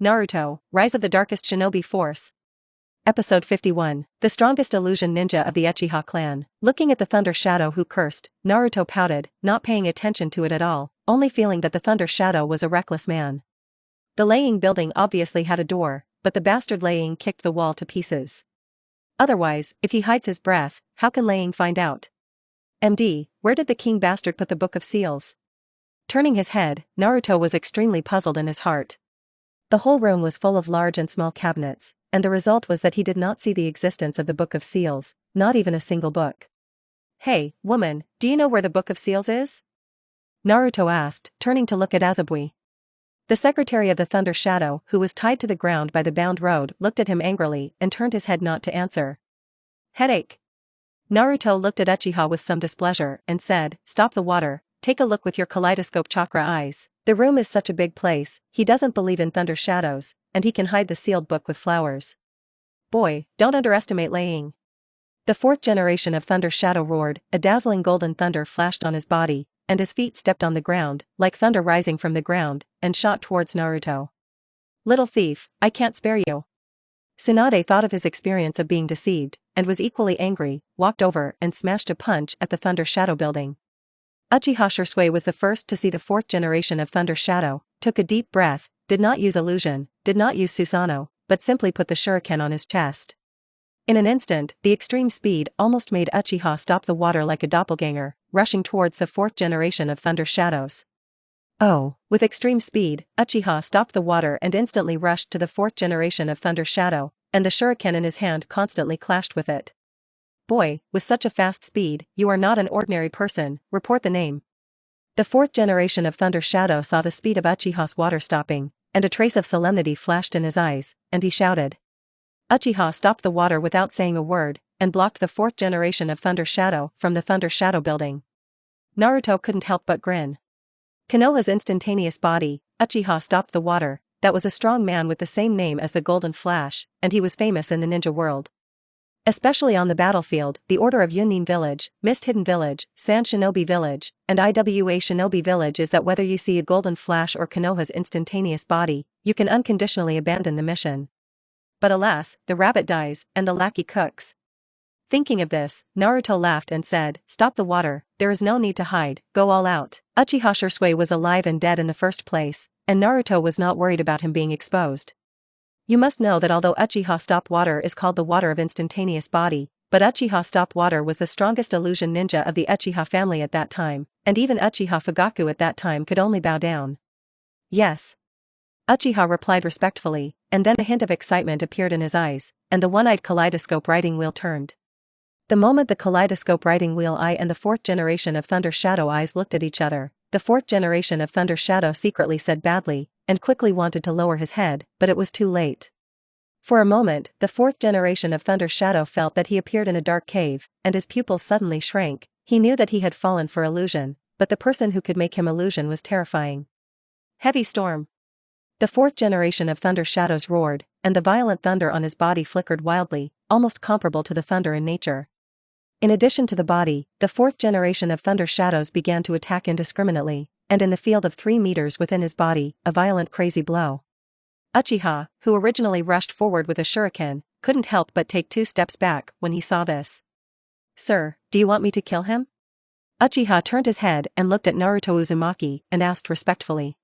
Naruto, Rise of the Darkest Shinobi Force. Episode 51, The Strongest Illusion Ninja of the Uchiha Clan. Looking at the Thunder Shadow who cursed, Naruto pouted, not paying attention to it at all, only feeling that the Thunder Shadow was a reckless man. The laying building obviously had a door, but the bastard laying kicked the wall to pieces. Otherwise, if he hides his breath, how can laying find out? MD, where did the king bastard put the Book of Seals? Turning his head, Naruto was extremely puzzled in his heart. The whole room was full of large and small cabinets, and the result was that he did not see the existence of the Book of Seals, not even a single book. "Hey, woman, do you know where the Book of Seals is?" Naruto asked, turning to look at Azabui. The secretary of the Thunder Shadow, who was tied to the ground by the bound road, looked at him angrily and turned his head not to answer. Headache. Naruto looked at Uchiha with some displeasure and said, "Stop the water, take a look with your kaleidoscope chakra eyes. The room is such a big place, he doesn't believe in thunder shadows, and he can hide the sealed book with flowers. Boy, don't underestimate laying." The fourth generation of Thunder Shadow roared, a dazzling golden thunder flashed on his body, and his feet stepped on the ground, like thunder rising from the ground, and shot towards Naruto. "Little thief, I can't spare you." Tsunade thought of his experience of being deceived, and was equally angry, walked over and smashed a punch at the Thunder Shadow building. Uchiha Shisui was the first to see the fourth generation of Thunder Shadow, took a deep breath, did not use illusion, did not use Susanoo, but simply put the shuriken on his chest. In an instant, the extreme speed almost made Uchiha stop the water like a doppelganger, rushing towards the fourth generation of Thunder Shadows. Oh, with extreme speed, Uchiha stopped the water and instantly rushed to the fourth generation of Thunder Shadow, and the shuriken in his hand constantly clashed with it. "Boy, with such a fast speed, you are not an ordinary person, report the name." The fourth generation of Thunder Shadow saw the speed of Uchiha's water stopping, and a trace of solemnity flashed in his eyes, and he shouted. Uchiha stopped the water without saying a word, and blocked the fourth generation of Thunder Shadow from the Thunder Shadow building. Naruto couldn't help but grin. Konoha's instantaneous body, Uchiha stopped the water, that was a strong man with the same name as the Golden Flash, and he was famous in the ninja world. Especially on the battlefield, the Order of Yunin Village, Mist Hidden Village, Sand Shinobi Village, and Iwa Shinobi Village is that whether you see a Golden Flash or Konoha's instantaneous body, you can unconditionally abandon the mission. But alas, the rabbit dies, and the lackey cooks. Thinking of this, Naruto laughed and said, "Stop the water, there is no need to hide, go all out." Uchiha Shisui was alive and dead in the first place, and Naruto was not worried about him being exposed. You must know that although Uchiha Stop Water is called the Water of Instantaneous Body, but Uchiha Stop Water was the strongest illusion ninja of the Uchiha family at that time, and even Uchiha Fugaku at that time could only bow down. "Yes." Uchiha replied respectfully, and then a hint of excitement appeared in his eyes, and the one-eyed kaleidoscope riding wheel turned. The moment the kaleidoscope riding wheel eye and the fourth generation of Thunder Shadow eyes looked at each other, the fourth generation of Thunder Shadow secretly said badly, and quickly wanted to lower his head, but it was too late. For a moment, the fourth generation of Thunder Shadow felt that he appeared in a dark cave, and his pupils suddenly shrank. He knew that he had fallen for illusion, but the person who could make him illusion was terrifying. Heavy storm. The fourth generation of Thunder Shadows roared, and the violent thunder on his body flickered wildly, almost comparable to the thunder in nature. In addition to the body, the fourth generation of Thunder Shadows began to attack indiscriminately, and in the field of 3 meters within his body, a violent crazy blow. Uchiha, who originally rushed forward with a shuriken, couldn't help but take 2 steps back when he saw this. "Sir, do you want me to kill him?" Uchiha turned his head and looked at Naruto Uzumaki and asked respectfully.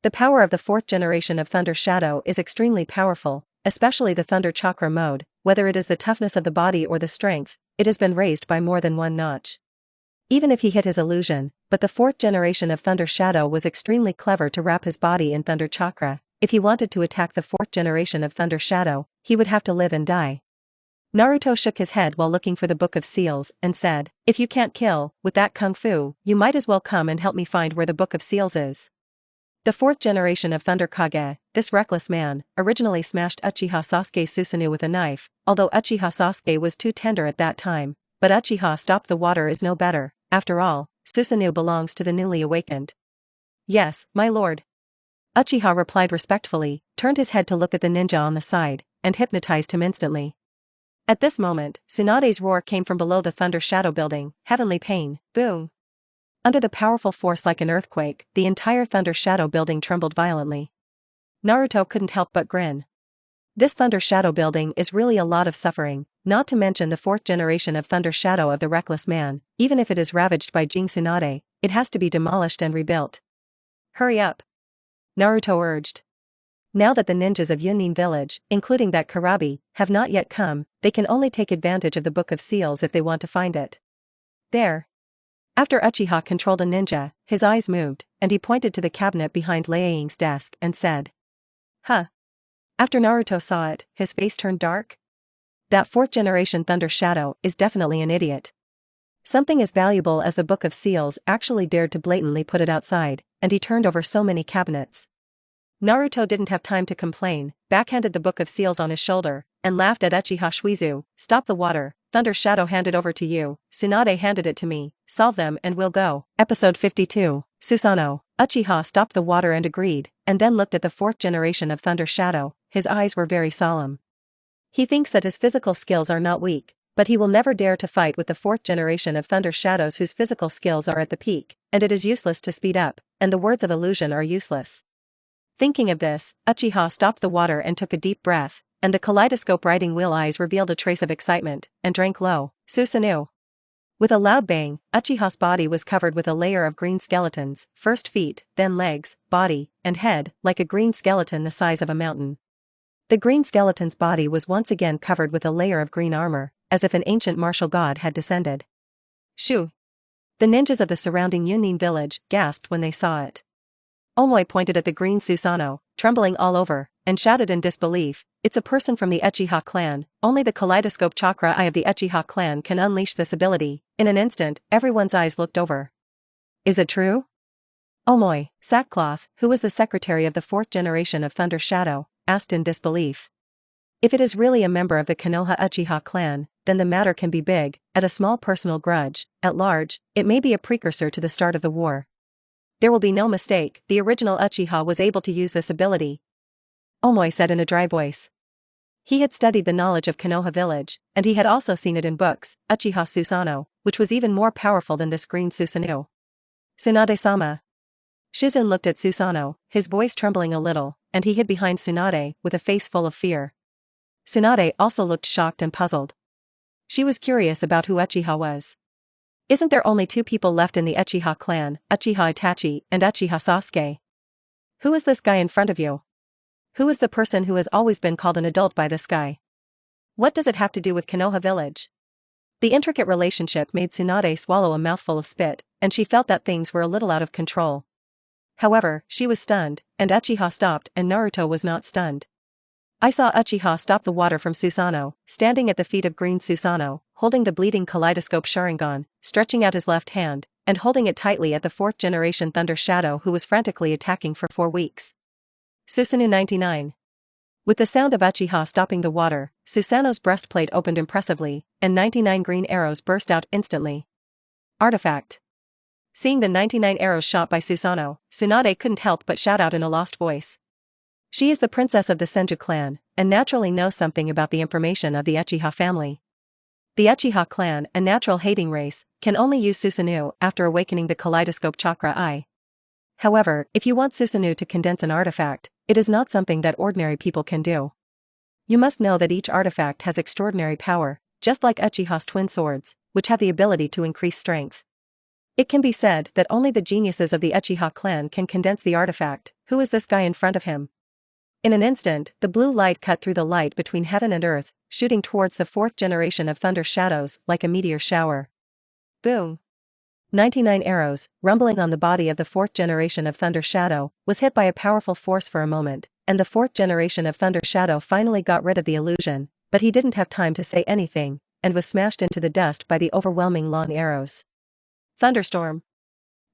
The power of the fourth generation of Thunder Shadow is extremely powerful, especially the Thunder Chakra mode, whether it is the toughness of the body or the strength, it has been raised by more than 1 notch. Even if he hit his illusion, but the fourth generation of Thunder Shadow was extremely clever to wrap his body in Thunder Chakra. If he wanted to attack the fourth generation of Thunder Shadow, he would have to live and die. Naruto shook his head while looking for the Book of Seals and said, "If you can't kill, with that kung fu, you might as well come and help me find where the Book of Seals is." The fourth generation of Thunder Kage, this reckless man, originally smashed Uchiha Sasuke Susanoo with a knife, although Uchiha Sasuke was too tender at that time, but Uchiha Stop the Water is no better, after all, Susanoo belongs to the newly awakened. "Yes, my lord." Uchiha replied respectfully, turned his head to look at the ninja on the side, and hypnotized him instantly. At this moment, Tsunade's roar came from below the Thunder Shadow building, heavenly pain, boom. Under the powerful force like an earthquake, the entire Thunder Shadow building trembled violently. Naruto couldn't help but grin. This Thunder Shadow building is really a lot of suffering, not to mention the fourth generation of Thunder Shadow of the Reckless Man. Even if it is ravaged by Jin Tsunade, it has to be demolished and rebuilt. Hurry up, Naruto urged. Now that the ninjas of Yunin village, including that Karabi, have not yet come, they can only take advantage of the Book of Seals if they want to find it. There. After Uchiha controlled a ninja, his eyes moved, and he pointed to the cabinet behind Lei Ying's desk and said, "Huh." After Naruto saw it, his face turned dark. That fourth generation Thunder Shadow is definitely an idiot. Something as valuable as the Book of Seals actually dared to blatantly put it outside, and he turned over so many cabinets. Naruto didn't have time to complain, backhanded the Book of Seals on his shoulder, and laughed at Uchiha Shisui. "Stop the water, Thunder Shadow handed over to you, Tsunade handed it to me, solve them and we'll go." Episode 52, Susanoo. Uchiha stopped the water and agreed, and then looked at the fourth generation of Thunder Shadow. His eyes were very solemn. He thinks that his physical skills are not weak, but he will never dare to fight with the fourth generation of Thunder Shadows whose physical skills are at the peak, and it is useless to speed up, and the words of illusion are useless. Thinking of this, Uchiha stopped the water and took a deep breath, and the kaleidoscope riding wheel eyes revealed a trace of excitement, and drank low. Susanoo. With a loud bang, Uchiha's body was covered with a layer of green skeletons, first feet, then legs, body, and head, like a green skeleton the size of a mountain. The green skeleton's body was once again covered with a layer of green armor, as if an ancient martial god had descended. Shoo! The ninjas of the surrounding Yunin village gasped when they saw it. Omoi pointed at the green Susanoo, trembling all over, and shouted in disbelief, "It's a person from the Uchiha clan, only the kaleidoscope chakra eye of the Uchiha clan can unleash this ability." In an instant, everyone's eyes looked over. "Is it true?" Omoi, Sackcloth, who was the secretary of the fourth generation of Thunder Shadow, asked in disbelief. If it is really a member of the Konoha Uchiha clan, then the matter can be big. At a small personal grudge, at large, it may be a precursor to the start of the war. There will be no mistake, the original Uchiha was able to use this ability, Omoi said in a dry voice. He had studied the knowledge of Konoha village, and he had also seen it in books, Uchiha Susanoo, which was even more powerful than this green Susanoo. Tsunade-sama. Shizun looked at Susanoo, his voice trembling a little, and he hid behind Tsunade, with a face full of fear. Tsunade also looked shocked and puzzled. She was curious about who Uchiha was. Isn't there only two people left in the Uchiha clan, Uchiha Itachi and Uchiha Sasuke? Who is this guy in front of you? Who is the person who has always been called an adult by this guy? What does it have to do with Konoha village? The intricate relationship made Tsunade swallow a mouthful of spit, and she felt that things were a little out of control. However, she was stunned, and Uchiha stopped, and Naruto was not stunned. I saw Uchiha stop the water from Susanoo, standing at the feet of green Susanoo, holding the bleeding kaleidoscope Sharingan, stretching out his left hand, and holding it tightly at the fourth generation Thunder Shadow who was frantically attacking for 4 weeks. Susanoo 99. With the sound of Uchiha stopping the water, Susanoo's breastplate opened impressively, and 99 green arrows burst out instantly. Artifact. Seeing the 99 arrows shot by Susanoo, Tsunade couldn't help but shout out in a lost voice. She is the princess of the Senju clan, and naturally knows something about the information of the Uchiha family. The Uchiha clan, a natural hating race, can only use Susanoo after awakening the kaleidoscope chakra eye. However, if you want Susanoo to condense an artifact, it is not something that ordinary people can do. You must know that each artifact has extraordinary power, just like Uchiha's twin swords, which have the ability to increase strength. It can be said that only the geniuses of the Uchiha clan can condense the artifact. Who is this guy in front of him? In an instant, the blue light cut through the light between heaven and earth, shooting towards the fourth generation of Thunder Shadows like a meteor shower. Boom! 99 arrows, rumbling on the body of the fourth generation of Thunder Shadow, was hit by a powerful force for a moment, and the fourth generation of Thunder Shadow finally got rid of the illusion, but he didn't have time to say anything, and was smashed into the dust by the overwhelming long arrows. Thunderstorm.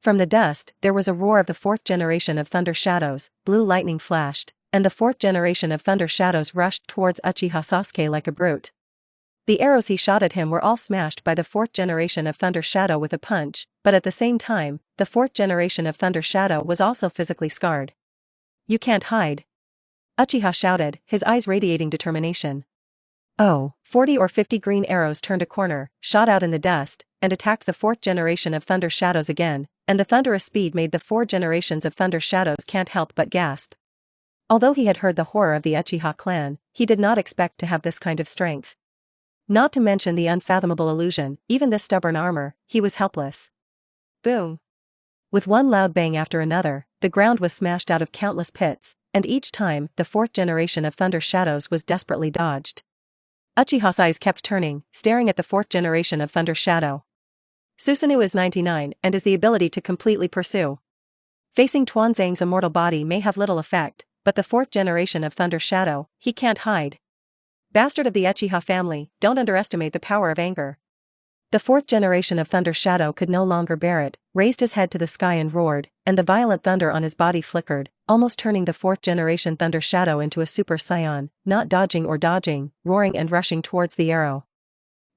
From the dust, there was a roar of the fourth generation of Thunder Shadows, blue lightning flashed, and the fourth generation of Thunder Shadows rushed towards Uchiha Sasuke like a brute. The arrows he shot at him were all smashed by the fourth generation of Thunder Shadow with a punch, but at the same time, the fourth generation of Thunder Shadow was also physically scarred. You can't hide. Uchiha shouted, his eyes radiating determination. Oh, 40 or 50 green arrows turned a corner, shot out in the dust, and attacked the fourth generation of Thunder Shadows again, and the thunderous speed made the 4 generations of Thunder Shadows can't help but gasp. Although he had heard the horror of the Uchiha clan, he did not expect to have this kind of strength. Not to mention the unfathomable illusion, even this stubborn armor, he was helpless. Boom! With one loud bang after another, the ground was smashed out of countless pits, and each time, the fourth generation of Thunder Shadows was desperately dodged. Uchiha's eyes kept turning, staring at the fourth generation of Thunder Shadow. Susanoo is 99 and is the ability to completely pursue. Facing Tuanzang's immortal body may have little effect, but the fourth generation of Thunder Shadow, he can't hide. Bastard of the Uchiha family, don't underestimate the power of anger. The fourth generation of Thunder Shadow could no longer bear it, raised his head to the sky and roared, and the violent thunder on his body flickered, almost turning the fourth generation Thunder Shadow into a Super Saiyan, not dodging or dodging, roaring and rushing towards the arrow.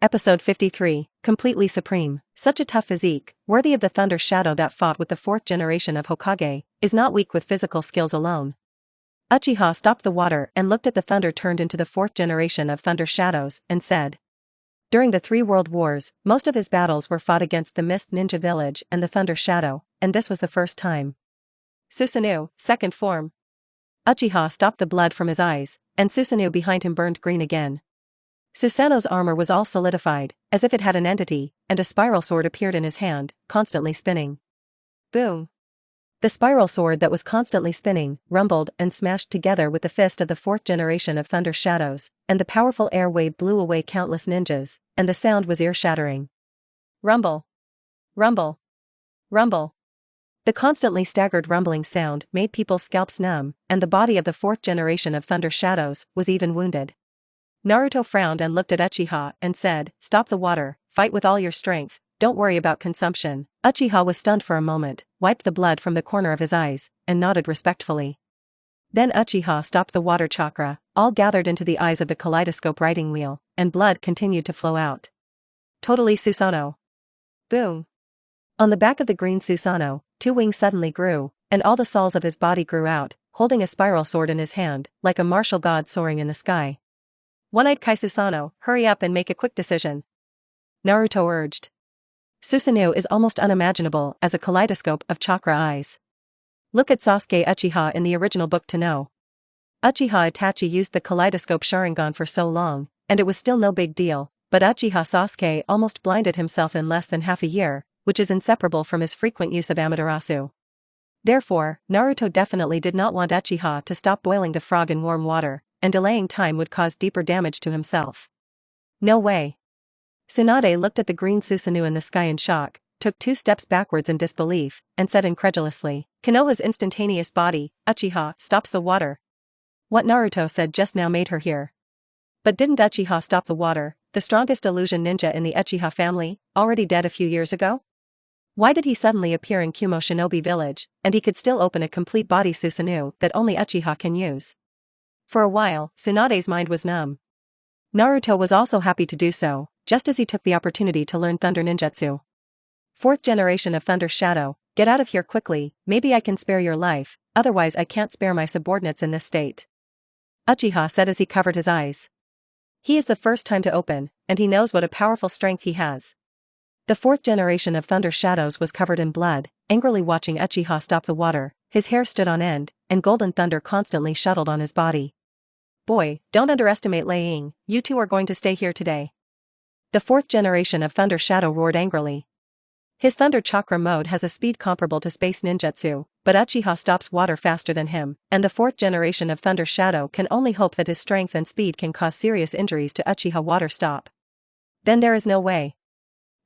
Episode 53, Completely Supreme. Such a tough physique, worthy of the Thunder Shadow that fought with the fourth generation of Hokage, is not weak with physical skills alone. Uchiha stopped the water and looked at the thunder turned into the fourth generation of Thunder Shadows, and said. During the 3 World Wars, most of his battles were fought against the Mist Ninja Village and the Thunder Shadow, and this was the first time. Susanoo, second form. Uchiha stopped the blood from his eyes, and Susanoo behind him burned green again. Susanoo's armor was all solidified, as if it had an entity, and a spiral sword appeared in his hand, constantly spinning. Boom! The spiral sword that was constantly spinning, rumbled and smashed together with the fist of the fourth generation of Thunder Shadows, and the powerful air wave blew away countless ninjas, and the sound was ear-shattering. Rumble! Rumble! Rumble! The constantly staggered rumbling sound made people's scalps numb, and the body of the fourth generation of Thunder Shadows was even wounded. Naruto frowned and looked at Uchiha and said, "Stop the water, fight with all your strength, don't worry about consumption." Uchiha was stunned for a moment, wiped the blood from the corner of his eyes, and nodded respectfully. Then Uchiha stopped the water chakra, all gathered into the eyes of the kaleidoscope riding wheel, and blood continued to flow out. Totally Susanoo. Boom! On the back of the green Susanoo, 2 wings suddenly grew, and all the soles of his body grew out, holding a spiral sword in his hand, like a martial god soaring in the sky. One-eyed Kai Susanoo, hurry up and make a quick decision. Naruto urged. Susanoo is almost unimaginable as a kaleidoscope of chakra eyes. Look at Sasuke Uchiha in the original book to know. Uchiha Itachi used the kaleidoscope Sharingan for so long, and it was still no big deal, but Uchiha Sasuke almost blinded himself in less than half a year, which is inseparable from his frequent use of Amaterasu. Therefore, Naruto definitely did not want Uchiha to stop boiling the frog in warm water, and delaying time would cause deeper damage to himself. No way. Tsunade looked at the green Susanoo in the sky in shock, took 2 steps backwards in disbelief, and said incredulously, Konoha's instantaneous body, Uchiha, stops the water. What Naruto said just now made her hear. But didn't Uchiha stop the water, the strongest illusion ninja in the Uchiha family, already dead a few years ago? Why did he suddenly appear in Kumo Shinobi village, and he could still open a complete body Susanoo that only Uchiha can use? For a while, Tsunade's mind was numb. Naruto was also happy to do so, just as he took the opportunity to learn Thunder Ninjutsu. Fourth generation of Thunder Shadow, get out of here quickly, maybe I can spare your life, otherwise I can't spare my subordinates in this state. Uchiha said as he covered his eyes. He is the first time to open, and he knows what a powerful strength he has. The fourth generation of Thunder Shadows was covered in blood, angrily watching Uchiha stop the water, his hair stood on end, and golden thunder constantly shuttled on his body. Boy, don't underestimate Lei Ying, you two are going to stay here today. The fourth generation of Thunder Shadow roared angrily. His Thunder Chakra mode has a speed comparable to Space Ninjutsu, but Uchiha stops water faster than him, and the fourth generation of Thunder Shadow can only hope that his strength and speed can cause serious injuries to Uchiha water stop. Then there is no way.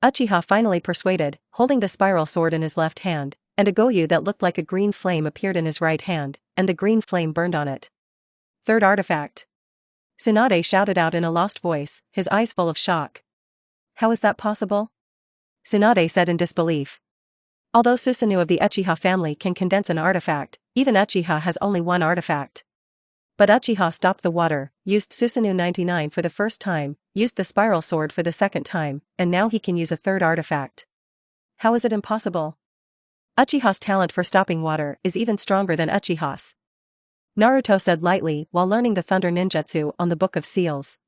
Uchiha finally persuaded, holding the spiral sword in his left hand, and a Goyu that looked like a green flame appeared in his right hand, and the green flame burned on it. Third artifact. Tsunade shouted out in a lost voice, his eyes full of shock. How is that possible? Tsunade said in disbelief. Although Susanoo of the Uchiha family can condense an artifact, even Uchiha has only 1 artifact. But Uchiha stopped the water, used Susanoo 99 for the first time, used the spiral sword for the second time, and now he can use a 3rd artifact. How is it impossible? Uchiha's talent for stopping water is even stronger than Uchiha's. Naruto said lightly while learning the Thunder Ninjutsu on the Book of Seals.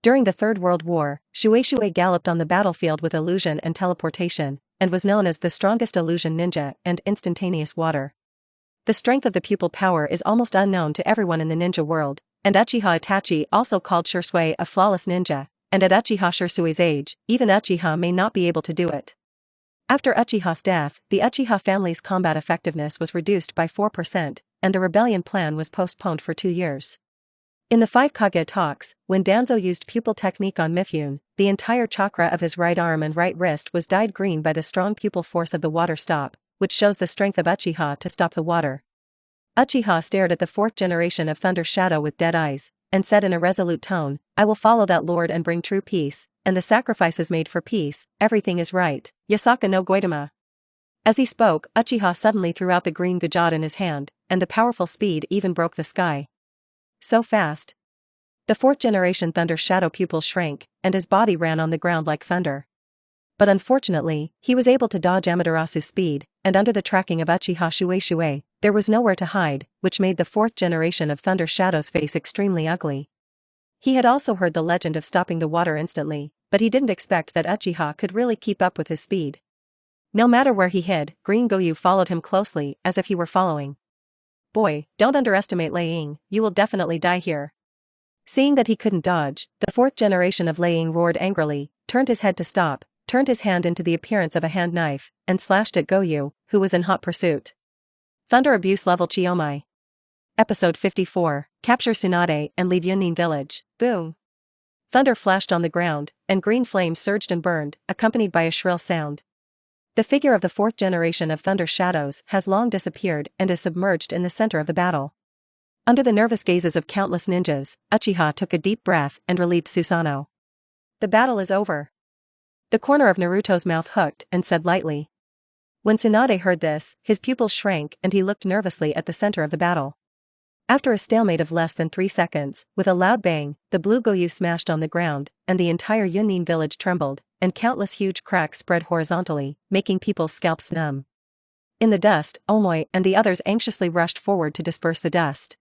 During the Third World War, Shueishuei galloped on the battlefield with illusion and teleportation, and was known as the strongest illusion ninja and instantaneous water. The strength of the pupil power is almost unknown to everyone in the ninja world, and Uchiha Itachi also called Shisui a flawless ninja, and at Uchiha Shisui's age, even Uchiha may not be able to do it. After Uchiha's death, the Uchiha family's combat effectiveness was reduced by 4%, and the rebellion plan was postponed for 2 years. In the Five Kage talks, when Danzo used pupil technique on Mifune, the entire chakra of his right arm and right wrist was dyed green by the strong pupil force of the water stop, which shows the strength of Uchiha to stop the water. Uchiha stared at the fourth generation of Thunder Shadow with dead eyes, and said in a resolute tone, "I will follow that lord and bring true peace, and the sacrifice is made for peace, everything is right, Yasaka no Goitama." As he spoke, Uchiha suddenly threw out the green gajad in his hand, and the powerful speed even broke the sky. So fast. The fourth generation Thunder Shadow pupil shrank, and his body ran on the ground like thunder. But unfortunately, he was able to dodge Amaterasu's speed, and under the tracking of Uchiha Shisui, there was nowhere to hide, which made the fourth generation of Thunder Shadow's face extremely ugly. He had also heard the legend of stopping the water instantly, but he didn't expect that Uchiha could really keep up with his speed. No matter where he hid, Green Goyu followed him closely, as if he were following. "Boy, don't underestimate Lei Ying, you will definitely die here." Seeing that he couldn't dodge, the fourth generation of Lei Ying roared angrily, turned his head to stop, turned his hand into the appearance of a hand knife, and slashed at Goyu, who was in hot pursuit. Thunder Abuse Level Chiomai. Episode 54, Capture Tsunade and leave Yunnin Village. Boom. Thunder flashed on the ground, and green flames surged and burned, accompanied by a shrill sound. The figure of the fourth generation of Thunder Shadows has long disappeared and is submerged in the center of the battle. Under the nervous gazes of countless ninjas, Uchiha took a deep breath and relieved Susanoo. "The battle is over." The corner of Naruto's mouth hooked and said lightly. When Tsunade heard this, his pupils shrank and he looked nervously at the center of the battle. After a stalemate of less than 3 seconds, with a loud bang, the blue Goyu smashed on the ground, and the entire Yunnin village trembled, and countless huge cracks spread horizontally, making people's scalps numb. In the dust, Omoi and the others anxiously rushed forward to disperse the dust.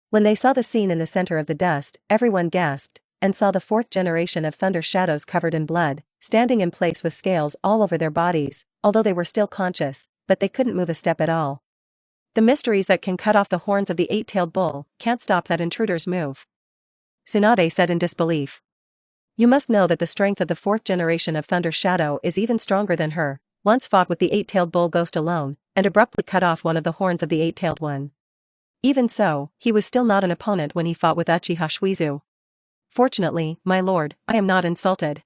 When they saw the scene in the center of the dust, everyone gasped, and saw the fourth generation of Thunder Shadows covered in blood, standing in place with scales all over their bodies, although they were still conscious, but they couldn't move a step at all. The mysteries that can cut off the horns of the eight-tailed bull can't stop that intruder's move. Tsunade said in disbelief. "You must know that the strength of the fourth generation of Thunder Shadow is even stronger than her, once fought with the eight-tailed bull ghost alone, and abruptly cut off one of the horns of the eight-tailed one. Even so, he was still not an opponent when he fought with Uchiha Shisui. Fortunately, my lord, I am not insulted."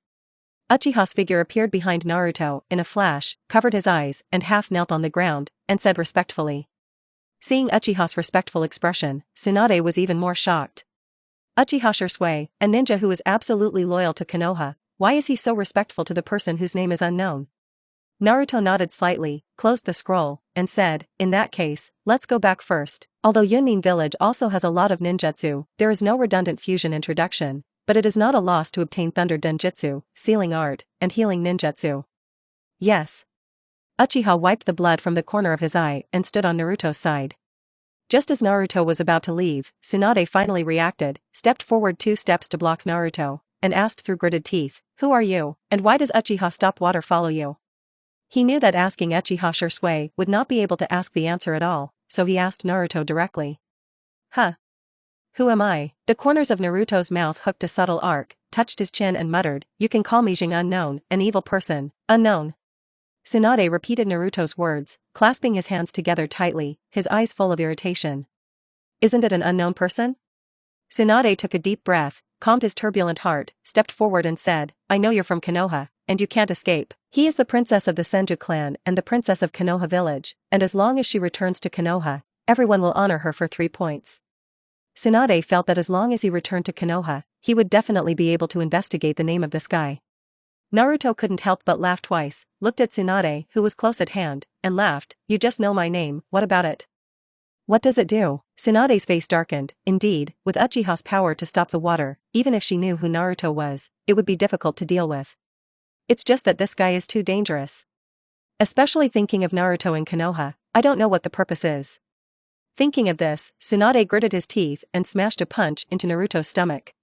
Uchiha's figure appeared behind Naruto in a flash, covered his eyes, and half knelt on the ground, and said respectfully. Seeing Uchiha's respectful expression, Tsunade was even more shocked. "Uchiha Shisui, a ninja who is absolutely loyal to Konoha, why is he so respectful to the person whose name is unknown?" Naruto nodded slightly, closed the scroll, and said, "In that case, let's go back first. Although Yunnin village also has a lot of ninjutsu, there is no redundant fusion introduction, but it is not a loss to obtain Thunder Denjutsu, Sealing Art, and Healing Ninjutsu." "Yes." Uchiha wiped the blood from the corner of his eye and stood on Naruto's side. Just as Naruto was about to leave, Tsunade finally reacted, stepped forward 2 steps to block Naruto, and asked through gritted teeth, "Who are you, and why does Uchiha Stop Water follow you?" He knew that asking Uchiha Shisui would not be able to ask the answer at all, so he asked Naruto directly. "Huh? Who am I?" The corners of Naruto's mouth hooked a subtle arc, touched his chin and muttered, "You can call me Jing Unknown, an evil person, unknown." Tsunade repeated Naruto's words, clasping his hands together tightly, his eyes full of irritation. "Isn't it an unknown person?" Tsunade took a deep breath, calmed his turbulent heart, stepped forward and said, "I know you're from Konoha, and you can't escape. He is the princess of the Senju clan and the princess of Konoha village, and as long as she returns to Konoha, everyone will honor her for 3 points." Tsunade felt that as long as he returned to Konoha, he would definitely be able to investigate the name of this guy. Naruto couldn't help but laugh twice, looked at Tsunade, who was close at hand, and laughed, "You just know my name, what about it?" "What does it do?" Tsunade's face darkened. Indeed, with Uchiha's power to stop the water, even if she knew who Naruto was, it would be difficult to deal with. "It's just that this guy is too dangerous. Especially thinking of Naruto in Konoha, I don't know what the purpose is." Thinking of this, Tsunade gritted his teeth and smashed a punch into Naruto's stomach.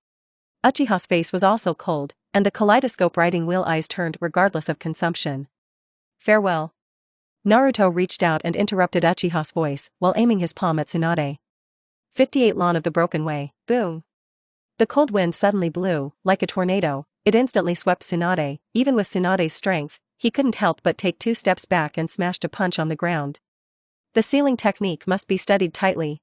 Uchiha's face was also cold, and the kaleidoscope riding wheel eyes turned regardless of consumption. "Farewell." Naruto reached out and interrupted Uchiha's voice while aiming his palm at Tsunade. 58 Lawn of the Broken Way, boom. The cold wind suddenly blew, like a tornado. It instantly swept Tsunade. Even with Tsunade's strength, he couldn't help but take 2 steps back and smashed a punch on the ground. The sealing technique must be studied tightly.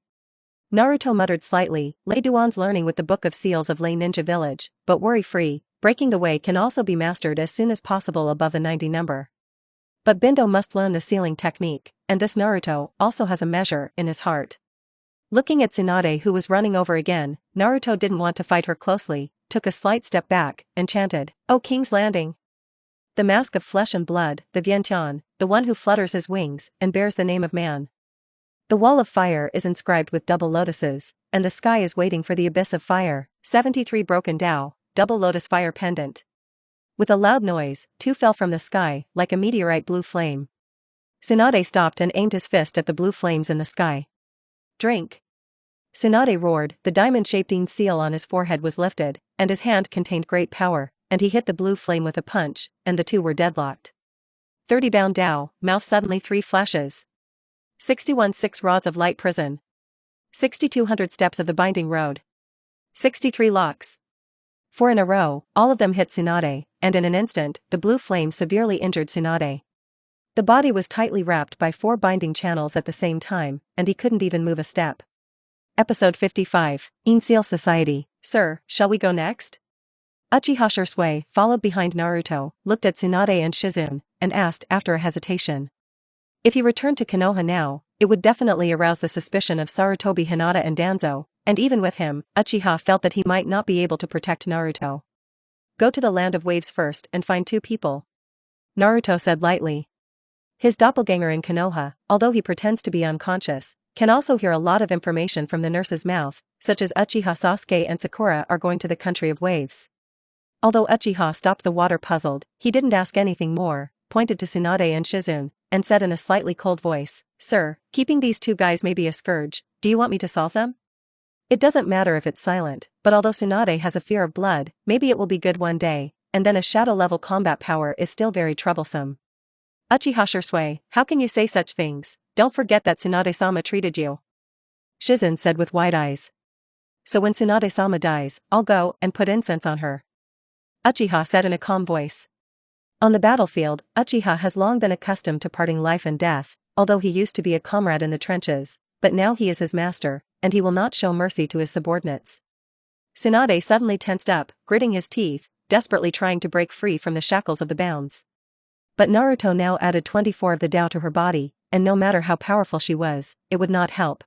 Naruto muttered slightly. Lei Duan's learning with the Book of Seals of Lei Ninja Village, but worry-free. Breaking the way can also be mastered as soon as possible above the 90 number. But Bindo must learn the sealing technique, and this Naruto also has a measure in his heart. Looking at Tsunade, who was running over again, Naruto didn't want to fight her closely, took a slight step back, and chanted, "O King's Landing!" The mask of flesh and blood, the Vientian, the one who flutters his wings and bears the name of man. The wall of fire is inscribed with double lotuses, and the sky is waiting for the abyss of fire. 73 Broken Tao, double lotus fire pendant. With a loud noise, 2 fell from the sky, like a meteorite blue flame. Tsunade stopped and aimed his fist at the blue flames in the sky. Drink! Tsunade roared. The diamond-shaped seal on his forehead was lifted, and his hand contained great power, and he hit the blue flame with a punch, and the two were deadlocked. 30 Bound Dao, mouth suddenly 3 flashes. 61 6 Rods of Light Prison. 6200 Steps of the Binding Road. 63 Locks. 4 in a row, all of them hit Tsunade, and in an instant, the blue flame severely injured Tsunade. The body was tightly wrapped by 4 binding channels at the same time, and he couldn't even move a step. Episode 55, Seal Society. Sir, shall we go next? Uchiha Shisui, followed behind Naruto, looked at Tsunade and Shizune, and asked after a hesitation. If he returned to Konoha now, it would definitely arouse the suspicion of Sarutobi Hinata and Danzo, and even with him, Uchiha felt that he might not be able to protect Naruto. Go to the Land of Waves first and find 2 people. Naruto said lightly. His doppelganger in Konoha, although he pretends to be unconscious, can also hear a lot of information from the nurse's mouth, such as Uchiha Sasuke and Sakura are going to the country of waves. Although Uchiha stopped the water puzzled, he didn't ask anything more, pointed to Tsunade and Shizune, and said in a slightly cold voice, "Sir, keeping these 2 guys may be a scourge, do you want me to solve them?" It doesn't matter if it's silent, but although Tsunade has a fear of blood, maybe it will be good one day, and then a shadow-level combat power is still very troublesome. Uchiha Shisui, how can you say such things? Don't forget that Tsunade-sama treated you. Shizune said with wide eyes. So when Tsunade-sama dies, I'll go and put incense on her. Uchiha said in a calm voice. On the battlefield, Uchiha has long been accustomed to parting life and death, although he used to be a comrade in the trenches, but now he is his master, and he will not show mercy to his subordinates. Tsunade suddenly tensed up, gritting his teeth, desperately trying to break free from the shackles of the bounds. But Naruto now added 24 of the Dao to her body, and no matter how powerful she was, it would not help.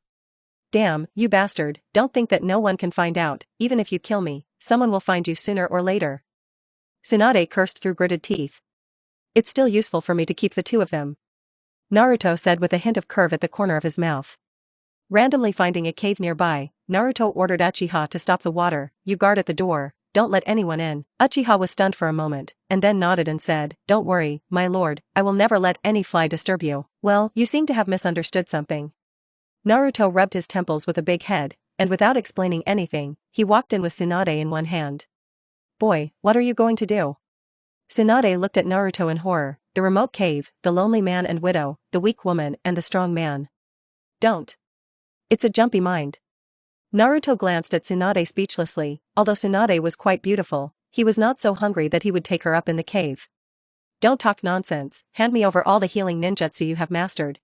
Damn, you bastard, don't think that no one can find out, even if you kill me, someone will find you sooner or later. Tsunade cursed through gritted teeth. It's still useful for me to keep the 2 of them. Naruto said with a hint of curve at the corner of his mouth. Randomly finding a cave nearby, Naruto ordered Uchiha to stop the water. You guard at the door, don't let anyone in. Uchiha was stunned for a moment, and then nodded and said, Don't worry, my lord, I will never let any fly disturb you. Well, you seem to have misunderstood something. Naruto rubbed his temples with a big head, and without explaining anything, he walked in with Tsunade in one hand. Boy, what are you going to do? Tsunade looked at Naruto in horror, the remote cave, the lonely man and widow, the weak woman and the strong man. Don't. It's a jumpy mind. Naruto glanced at Tsunade speechlessly. Although Tsunade was quite beautiful, he was not so hungry that he would take her up in the cave. Don't talk nonsense, hand me over all the healing ninjutsu you have mastered.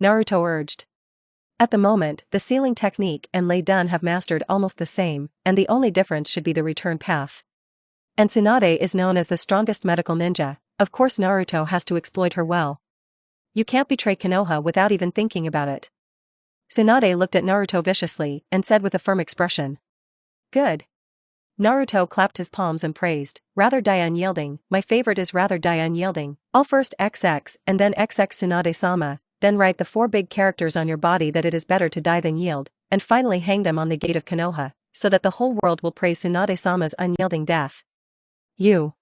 Naruto urged. At the moment, the sealing technique and Lei Dun have mastered almost the same, and the only difference should be the return path. And Tsunade is known as the strongest medical ninja, of course Naruto has to exploit her well. You can't betray Konoha without even thinking about it. Tsunade looked at Naruto viciously and said with a firm expression. Good. Naruto clapped his palms and praised, rather die unyielding, my favorite is rather die unyielding. I'll first XX and then XX Tsunade-sama, then write the 4 big characters on your body that it is better to die than yield, and finally hang them on the gate of Konoha, so that the whole world will praise Tsunade-sama's unyielding death. You.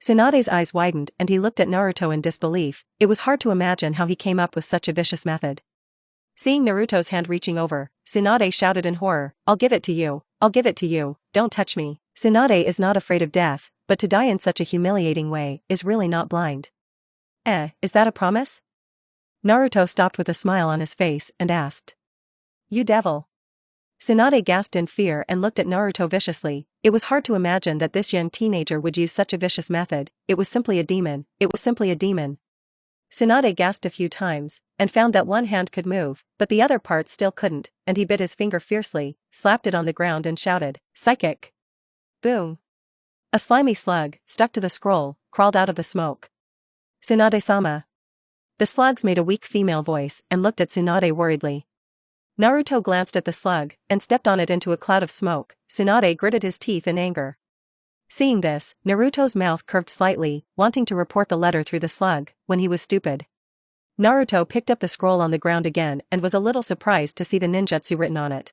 Tsunade's eyes widened and he looked at Naruto in disbelief. It was hard to imagine how he came up with such a vicious method. Seeing Naruto's hand reaching over, Tsunade shouted in horror, I'll give it to you, I'll give it to you, don't touch me. Tsunade is not afraid of death, but to die in such a humiliating way is really not blind. Is that a promise? Naruto stopped with a smile on his face and asked. You devil. Tsunade gasped in fear and looked at Naruto viciously. It was hard to imagine that this young teenager would use such a vicious method. It was simply a demon. It was simply a demon. Tsunade gasped a few times, and found that one hand could move, but the other part still couldn't, and he bit his finger fiercely, slapped it on the ground and shouted, Psychic! Boom! A slimy slug, stuck to the scroll, crawled out of the smoke. Tsunade-sama. The slugs made a weak female voice and looked at Tsunade worriedly. Naruto glanced at the slug, and stepped on it into a cloud of smoke. Tsunade gritted his teeth in anger. Seeing this, Naruto's mouth curved slightly, wanting to report the letter through the slug, when he was stupid. Naruto picked up the scroll on the ground again and was a little surprised to see the ninjutsu written on it.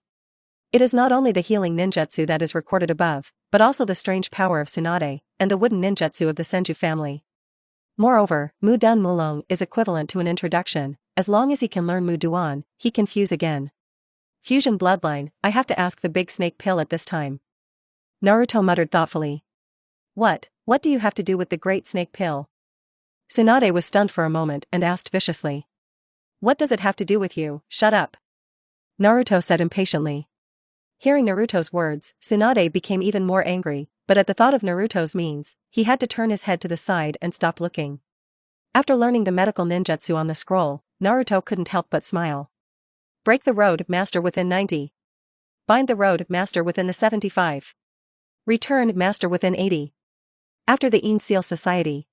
It is not only the healing ninjutsu that is recorded above, but also the strange power of Tsunade, and the wooden ninjutsu of the Senju family. Moreover, Mu Dan Mulong is equivalent to an introduction. As long as he can learn Mu Duan, he can fuse again. Fusion bloodline, I have to ask the big snake pill at this time. Naruto muttered thoughtfully. What do you have to do with the great snake pill? Tsunade was stunned for a moment and asked viciously. What does it have to do with you? Shut up. Naruto said impatiently. Hearing Naruto's words, Tsunade became even more angry, but at the thought of Naruto's means, he had to turn his head to the side and stop looking. After learning the medical ninjutsu on the scroll, Naruto couldn't help but smile. Break the road, master within 90. Bind the road, master within the 75. Return, master within 80. After the Ein Seal Society.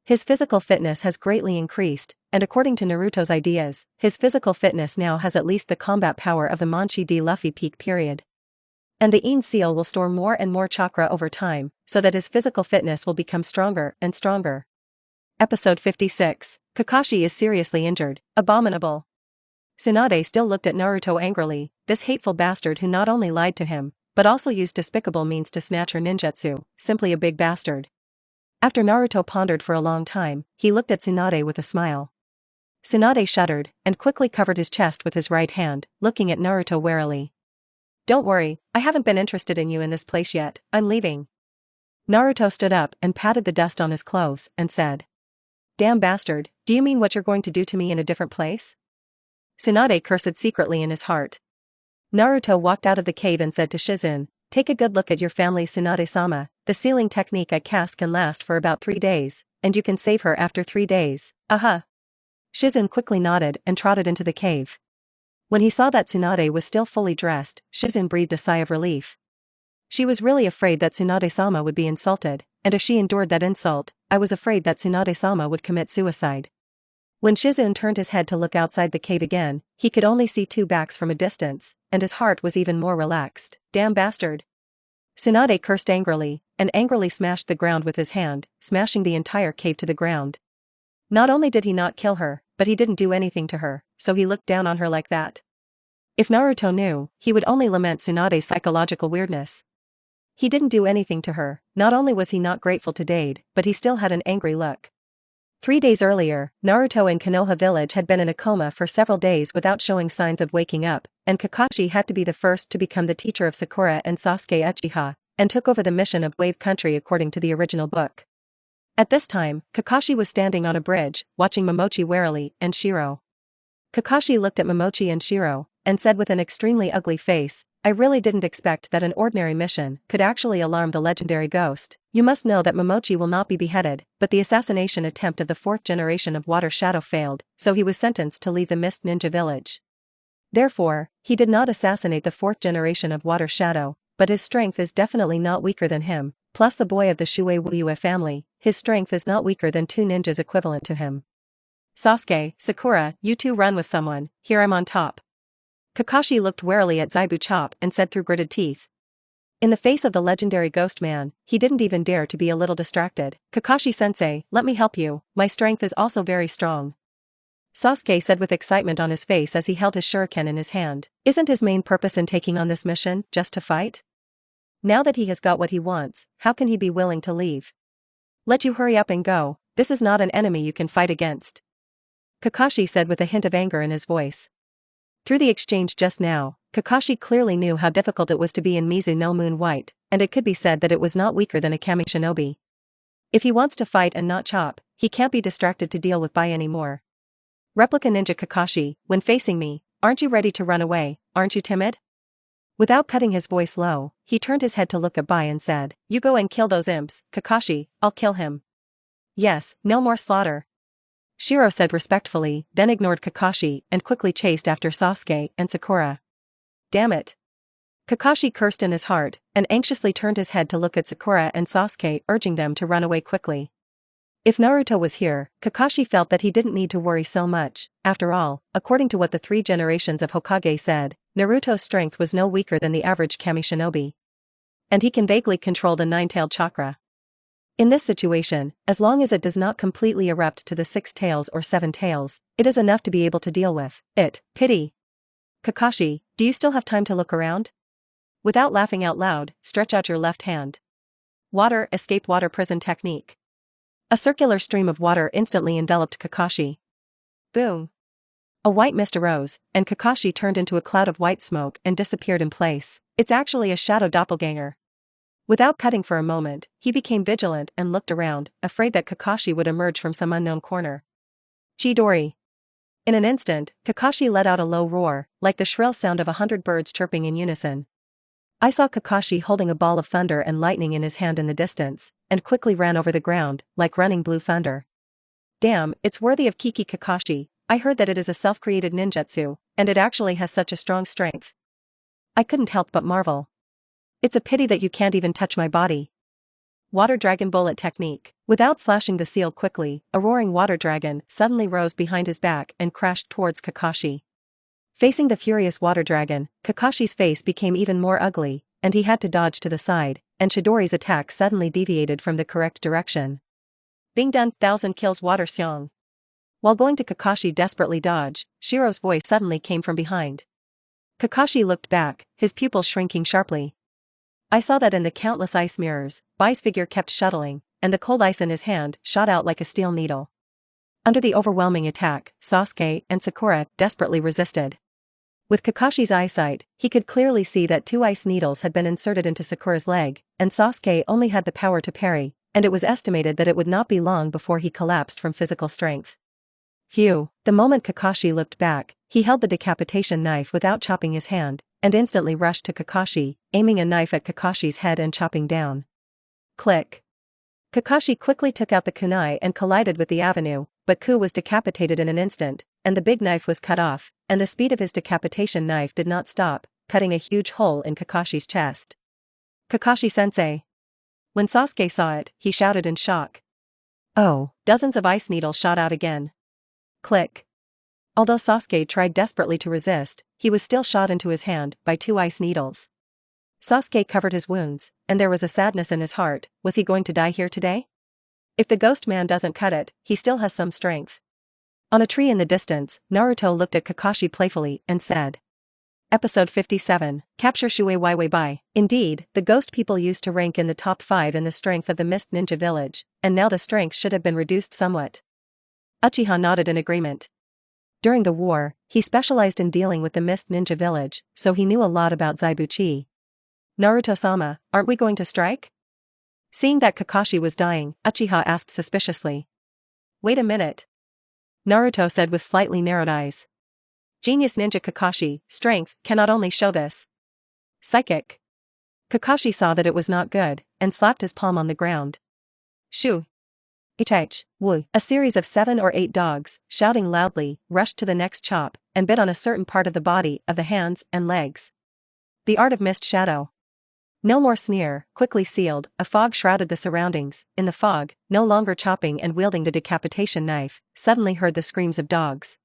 His physical fitness has greatly increased, and according to Naruto's ideas, his physical fitness now has at least the combat power of the Manchi D. Luffy peak period. And the Ein Seal will store more and more chakra over time, so that his physical fitness will become stronger and stronger. Episode 56. Kakashi is seriously injured. Abominable. Tsunade still looked at Naruto angrily, this hateful bastard who not only lied to him, but also used despicable means to snatch her ninjutsu, simply a big bastard. After Naruto pondered for a long time, he looked at Tsunade with a smile. Tsunade shuddered, and quickly covered his chest with his right hand, looking at Naruto warily. Don't worry, I haven't been interested in you in this place yet, I'm leaving. Naruto stood up and patted the dust on his clothes, and said. Damn bastard, do you mean what you're going to do to me in a different place? Tsunade cursed secretly in his heart. Naruto walked out of the cave and said to Shizune, take a good look at your family Tsunade-sama, the sealing technique I cast can last for about 3 days, and you can save her after 3 days, Shizune quickly nodded and trotted into the cave. When he saw that Tsunade was still fully dressed, Shizune breathed a sigh of relief. She was really afraid that Tsunade-sama would be insulted, and if she endured that insult, I was afraid that Tsunade-sama would commit suicide. When Shizune turned his head to look outside the cave again, he could only see 2 backs from a distance, and his heart was even more relaxed. Damn bastard. Tsunade cursed angrily, and angrily smashed the ground with his hand, smashing the entire cave to the ground. Not only did he not kill her, but he didn't do anything to her, so he looked down on her like that. If Naruto knew, he would only lament Tsunade's psychological weirdness. He didn't do anything to her, not only was he not grateful to Dade, but he still had an angry look. 3 days earlier, Naruto in Konoha village had been in a coma for several days without showing signs of waking up, and Kakashi had to be the first to become the teacher of Sakura and Sasuke Uchiha, and took over the mission of Wave Country according to the original book. At this time, Kakashi was standing on a bridge, watching Momochi warily, and Shiro. Kakashi looked at Momochi and Shiro, and said with an extremely ugly face, I really didn't expect that an ordinary mission could actually alarm the legendary ghost. You must know that Momochi will not be beheaded, but the assassination attempt of the 4th generation of Water Shadow failed, so he was sentenced to leave the Mist Ninja village. Therefore, he did not assassinate the 4th generation of Water Shadow, but his strength is definitely not weaker than him, plus the boy of the Shuei Wuyue family, his strength is not weaker than 2 ninjas equivalent to him. Sasuke, Sakura, you 2 run with someone, here I'm on top. Kakashi looked warily at Zaibu Chop and said through gritted teeth. In the face of the legendary ghost man, he didn't even dare to be a little distracted. Kakashi-sensei, let me help you, my strength is also very strong. Sasuke said with excitement on his face as he held his shuriken in his hand. Isn't his main purpose in taking on this mission just to fight? Now that he has got what he wants, how can he be willing to leave? Let you hurry up and go, this is not an enemy you can fight against. Kakashi said with a hint of anger in his voice. Through the exchange just now, Kakashi clearly knew how difficult it was to be in Mizu no Moon White, and it could be said that it was not weaker than a kami shinobi. If he wants to fight and not chop, he can't be distracted to deal with by anymore. Replica Ninja Kakashi, when facing me, aren't you ready to run away, aren't you timid? Without cutting his voice low, he turned his head to look at Bai and said, you go and kill those imps, Kakashi, I'll kill him. Yes, no more slaughter. Shiro said respectfully, then ignored Kakashi and quickly chased after Sasuke and Sakura. Damn it. Kakashi cursed in his heart, and anxiously turned his head to look at Sakura and Sasuke, urging them to run away quickly. If Naruto was here, Kakashi felt that he didn't need to worry so much. After all, according to what the 3 generations of Hokage said, Naruto's strength was no weaker than the average kami shinobi. And he can vaguely control the 9-tailed chakra. In this situation, as long as it does not completely erupt to the 6 tails or 7 tails, it is enough to be able to deal with it. Pity. Kakashi, do you still have time to look around? Without laughing out loud, stretch out your left hand. Water escape water prison technique. A circular stream of water instantly enveloped Kakashi. Boom. A white mist arose, and Kakashi turned into a cloud of white smoke and disappeared in place. It's actually a shadow doppelganger. Without cutting for a moment, he became vigilant and looked around, afraid that Kakashi would emerge from some unknown corner. Chidori. In an instant, Kakashi let out a low roar, like the shrill sound of 100 birds chirping in unison. I saw Kakashi holding a ball of thunder and lightning in his hand in the distance, and quickly ran over the ground, like running blue thunder. Damn, it's worthy of Kiki Kakashi. I heard that it is a self-created ninjutsu, and it actually has such a strong strength. I couldn't help but marvel. It's a pity that you can't even touch my body. Water Dragon Bullet Technique. Without slashing the seal quickly, a roaring water dragon suddenly rose behind his back and crashed towards Kakashi. Facing the furious water dragon, Kakashi's face became even more ugly, and he had to dodge to the side, and Chidori's attack suddenly deviated from the correct direction. Bing done, 1000 kills water seong. While going to Kakashi desperately dodge, Shiro's voice suddenly came from behind. Kakashi looked back, his pupils shrinking sharply. I saw that in the countless ice mirrors, Bai's figure kept shuttling, and the cold ice in his hand shot out like a steel needle. Under the overwhelming attack, Sasuke and Sakura desperately resisted. With Kakashi's eyesight, he could clearly see that 2 ice needles had been inserted into Sakura's leg, and Sasuke only had the power to parry, and it was estimated that it would not be long before he collapsed from physical strength. Phew, the moment Kakashi looked back, he held the decapitation knife without chopping his hand, and instantly rushed to Kakashi, aiming a knife at Kakashi's head and chopping down. Click. Kakashi quickly took out the kunai and collided with the avenue, but Ku was decapitated in an instant, and the big knife was cut off, and the speed of his decapitation knife did not stop, cutting a huge hole in Kakashi's chest. Kakashi-sensei. When Sasuke saw it, he shouted in shock. Oh, dozens of ice needles shot out again. Click. Although Sasuke tried desperately to resist, he was still shot into his hand by 2 ice needles. Sasuke covered his wounds, and there was a sadness in his heart. Was he going to die here today? If the ghost man doesn't cut it, he still has some strength. On a tree in the distance, Naruto looked at Kakashi playfully and said. Episode 57, Capture Shuei Waiwei Bai. Indeed, the ghost people used to rank in the top 5 in the strength of the Mist Ninja Village, and now the strength should have been reduced somewhat. Uchiha nodded in agreement. During the war, he specialized in dealing with the Mist Ninja Village, so he knew a lot about Zaibuchi. Naruto-sama, aren't we going to strike? Seeing that Kakashi was dying, Uchiha asked suspiciously. Wait a minute. Naruto said with slightly narrowed eyes. Genius Ninja Kakashi, strength, cannot only show this. Psychic. Kakashi saw that it was not good, and slapped his palm on the ground. Shoo. Ich, woo. A series of 7 or 8 dogs, shouting loudly, rushed to the next chop, and bit on a certain part of the body, of the hands and legs. The art of mist shadow. No more sneer, quickly sealed, a fog shrouded the surroundings. In the fog, no longer chopping and wielding the decapitation knife, suddenly heard the screams of dogs.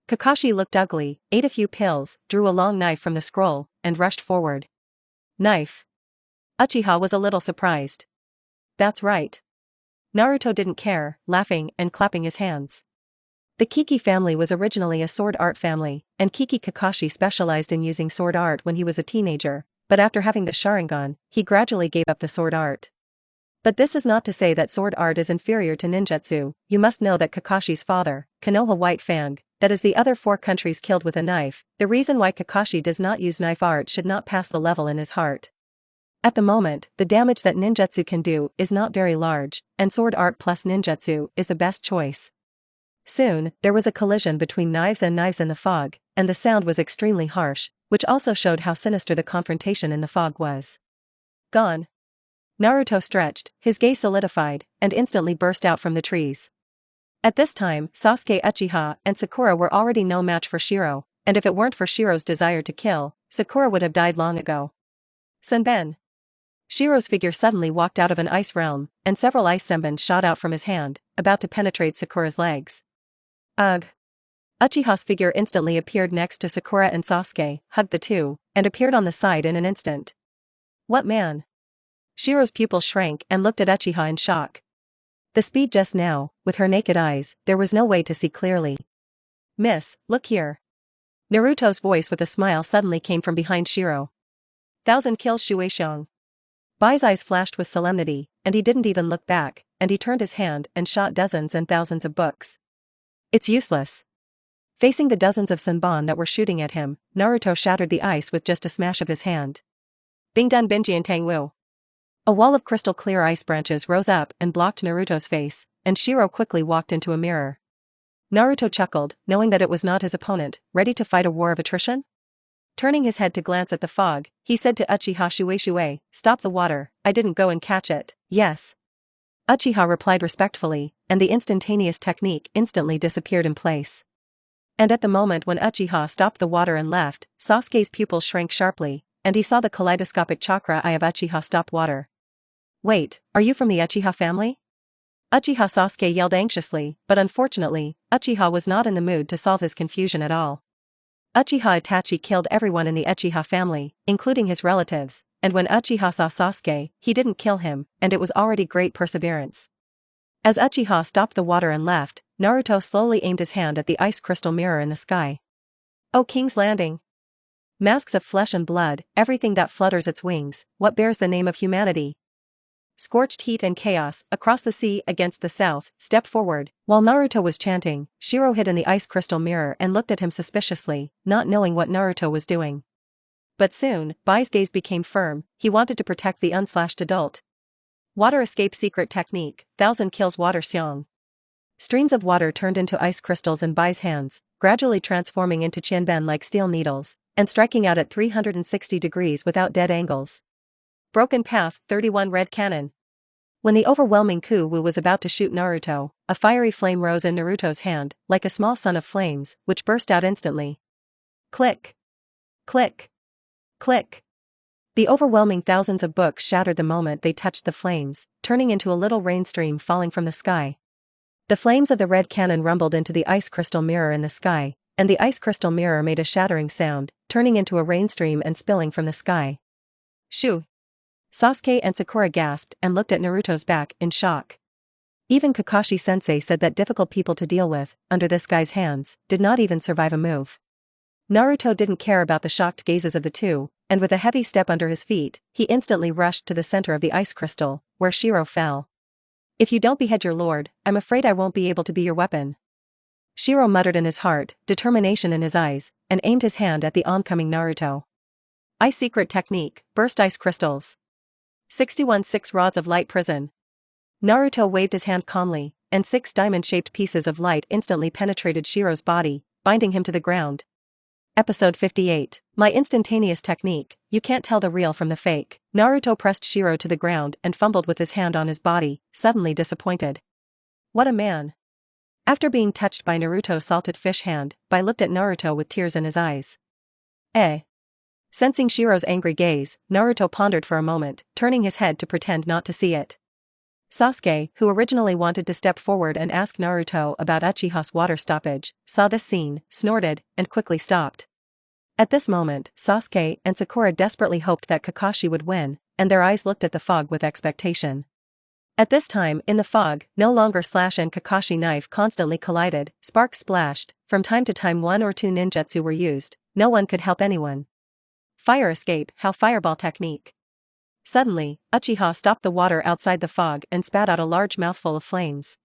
Kakashi looked ugly, ate a few pills, drew a long knife from the scroll, and rushed forward. Knife. Uchiha was a little surprised. That's right. Naruto didn't care, laughing and clapping his hands. The Kiki family was originally a sword art family, and Kiki Kakashi specialized in using sword art when he was a teenager, but after having the Sharingan, he gradually gave up the sword art. But this is not to say that sword art is inferior to ninjutsu. You must know that Kakashi's father, Konoha White Fang, that is the other 4 countries killed with a knife, the reason why Kakashi does not use knife art should not pass the level in his heart. At the moment, the damage that ninjutsu can do is not very large, and sword art plus ninjutsu is the best choice. Soon, there was a collision between knives in the fog, and the sound was extremely harsh, which also showed how sinister the confrontation in the fog was. Gone. Naruto stretched, his gaze solidified, and instantly burst out from the trees. At this time, Sasuke, Uchiha, and Sakura were already no match for Shiro, and if it weren't for Shiro's desire to kill, Sakura would have died long ago. Senben. Shiro's figure suddenly walked out of an ice realm, and several ice senbens shot out from his hand, about to penetrate Sakura's legs. Ugh. Uchiha's figure instantly appeared next to Sakura and Sasuke, hugged the two, and appeared on the side in an instant. What man? Shiro's pupils shrank and looked at Uchiha in shock. The speed just now, with her naked eyes, there was no way to see clearly. Miss, look here. Naruto's voice with a smile suddenly came from behind Shiro. 1,000 kills Shueishiong. Bai's eyes flashed with solemnity, and he didn't even look back, and he turned his hand and shot dozens and thousands of books. It's useless. Facing the dozens of senbon that were shooting at him, Naruto shattered the ice with just a smash of his hand. Bingdun Binjian Tangwu. A wall of crystal clear ice branches rose up and blocked Naruto's face, and Shiro quickly walked into a mirror. Naruto chuckled, knowing that it was not his opponent, ready to fight a war of attrition? Turning his head to glance at the fog, he said to Uchiha Shueishiue, "Stop the water, I didn't go and catch it." "Yes." Uchiha replied respectfully, and the instantaneous technique instantly disappeared in place. And at the moment when Uchiha stopped the water and left, Sasuke's pupils shrank sharply, and he saw the kaleidoscopic chakra eye of Uchiha stop water. "Wait, are you from the Uchiha family?" Uchiha Sasuke yelled anxiously, but unfortunately, Uchiha was not in the mood to solve his confusion at all. Uchiha Itachi killed everyone in the Uchiha family, including his relatives, and when Uchiha saw Sasuke, he didn't kill him, and it was already great perseverance. As Uchiha stopped the water and left, Naruto slowly aimed his hand at the ice crystal mirror in the sky. "O King's Landing! Masks of flesh and blood, everything that flutters its wings, what bears the name of humanity? Scorched heat and chaos, across the sea against the south, step forward." While Naruto was chanting, Shiro hid in the ice crystal mirror and looked at him suspiciously, not knowing what Naruto was doing. But soon, Bai's gaze became firm, he wanted to protect the unslashed adult. Water escape secret technique, 1,000 kills water Xiong. Streams of water turned into ice crystals in Bai's hands, gradually transforming into Qianben like steel needles, and striking out at 360 degrees without dead angles. Broken Path, 31 Red Cannon. When the overwhelming Ku-Wu was about to shoot Naruto, a fiery flame rose in Naruto's hand, like a small sun of flames, which burst out instantly. Click. Click. Click. The overwhelming thousands of books shattered the moment they touched the flames, turning into a little rainstream falling from the sky. The flames of the red cannon rumbled into the ice crystal mirror in the sky, and the ice crystal mirror made a shattering sound, turning into a rainstream and spilling from the sky. Shoo! Sasuke and Sakura gasped and looked at Naruto's back in shock. Even Kakashi-sensei said that difficult people to deal with, under this guy's hands, did not even survive a move. Naruto didn't care about the shocked gazes of the two, and with a heavy step under his feet, he instantly rushed to the center of the ice crystal, where Shiro fell. "If you don't behead your lord, I'm afraid I won't be able to be your weapon." Shiro muttered in his heart, determination in his eyes, and aimed his hand at the oncoming Naruto. Ice secret technique, burst ice crystals. 61 6 rods of light prison. Naruto waved his hand calmly, and 6 diamond-shaped pieces of light instantly penetrated Shiro's body, binding him to the ground. Episode 58. My instantaneous technique, you can't tell the real from the fake. Naruto pressed Shiro to the ground and fumbled with his hand on his body, suddenly disappointed. What a man. After being touched by Naruto's salted fish hand, Bai looked at Naruto with tears in his eyes. Eh? Sensing Shiro's angry gaze, Naruto pondered for a moment, turning his head to pretend not to see it. Sasuke, who originally wanted to step forward and ask Naruto about Uchiha's water stoppage, saw this scene, snorted, and quickly stopped. At this moment, Sasuke and Sakura desperately hoped that Kakashi would win, and their eyes looked at the fog with expectation. At this time, in the fog, no longer Slash and Kakashi knife constantly collided, sparks splashed, from time to time 1 or 2 ninjutsu were used, no one could help anyone. Fire escape, how fireball technique. Suddenly, Uchiha stopped the water outside the fog and spat out a large mouthful of flames.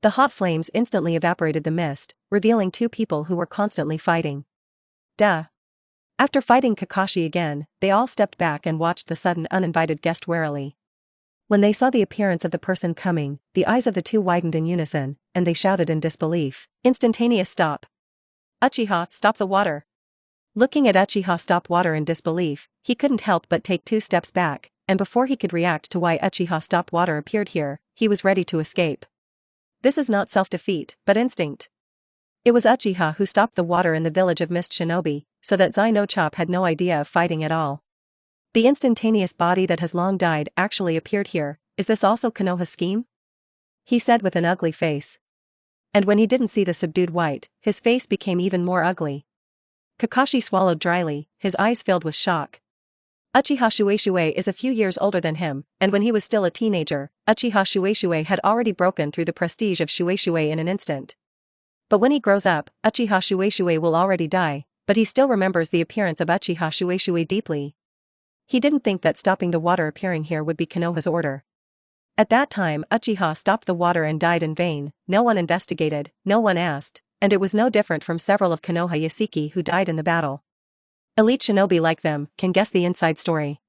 The hot flames instantly evaporated the mist, revealing 2 people who were constantly fighting. Duh. After fighting Kakashi again, they all stepped back and watched the sudden uninvited guest warily. When they saw the appearance of the person coming, the eyes of the two widened in unison, and they shouted in disbelief. Instantaneous stop. Uchiha, stop the water. Looking at Uchiha stop water in disbelief, he couldn't help but take 2 steps back, and before he could react to why Uchiha stop water appeared here, he was ready to escape. This is not self-defeat, but instinct. It was Uchiha who stopped the water in the village of Mist Shinobi, so that Zai no Chop had no idea of fighting at all. The instantaneous body that has long died actually appeared here. Is this also Konoha's scheme? He said with an ugly face. And when he didn't see the subdued white, his face became even more ugly. Kakashi swallowed dryly, his eyes filled with shock. Uchiha Shisui is a few years older than him, and when he was still a teenager, Uchiha Shisui had already broken through the prestige of Shisui in an instant. But when he grows up, Uchiha Shisui will already die, but he still remembers the appearance of Uchiha Shisui deeply. He didn't think that stopping the water appearing here would be Konoha's order. At that time, Uchiha stopped the water and died in vain. No one investigated, no one asked, and it was no different from several of Konoha Yasuki who died in the battle. Elite shinobi like them can guess the inside story.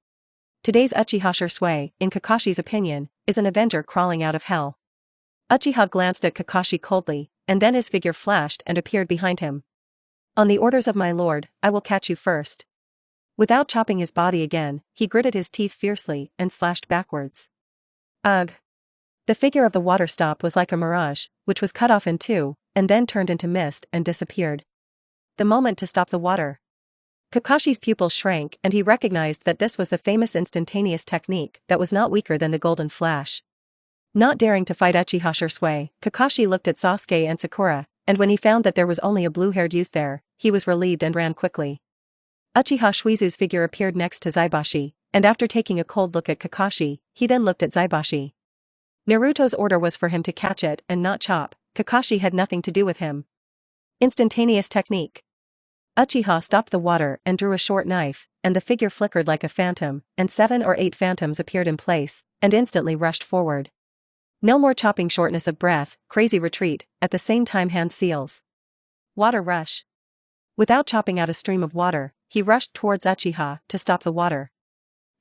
Today's Uchiha Shisui, in Kakashi's opinion, is an avenger crawling out of hell. Uchiha glanced at Kakashi coldly, and then his figure flashed and appeared behind him. On the orders of my lord, I will catch you first. Without chopping his body again, he gritted his teeth fiercely and slashed backwards. Ugh. The figure of the water stop was like a mirage, which was cut off in 2, and then turned into mist and disappeared. The moment to stop the water. Kakashi's pupils shrank and he recognized that this was the famous instantaneous technique that was not weaker than the golden flash. Not daring to fight Uchiha Shisui, Kakashi looked at Sasuke and Sakura, and when he found that there was only a blue-haired youth there, he was relieved and ran quickly. Uchiha Shuizu's figure appeared next to Zaibashi, and after taking a cold look at Kakashi, he then looked at Zaibashi. Naruto's order was for him to catch it and not chop. Kakashi had nothing to do with him. Instantaneous technique. Uchiha stopped the water and drew a short knife, and the figure flickered like a phantom, and 7 or 8 phantoms appeared in place, and instantly rushed forward. No more chopping, shortness of breath, crazy retreat, at the same time hand seals. Water rush. Without chopping out a stream of water, he rushed towards Uchiha to stop the water.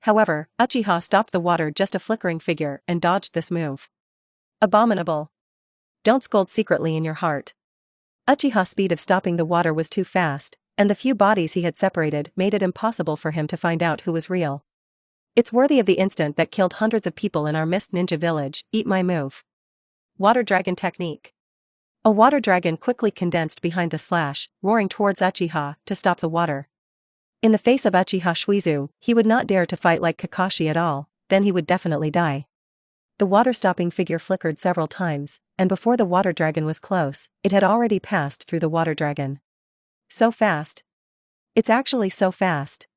However, Uchiha stopped the water just a flickering figure and dodged this move. Abominable. Don't scold secretly in your heart. Uchiha's speed of stopping the water was too fast, and the few bodies he had separated made it impossible for him to find out who was real. It's worthy of the instant that killed hundreds of people in our mist ninja village. Eat my move. Water dragon technique. A water dragon quickly condensed behind the slash, roaring towards Uchiha to stop the water. In the face of Uchiha Shuizu, he would not dare to fight like Kakashi at all, then he would definitely die. The water-stopping figure flickered several times, and before the water dragon was close, it had already passed through the water dragon. So fast. It's actually so fast.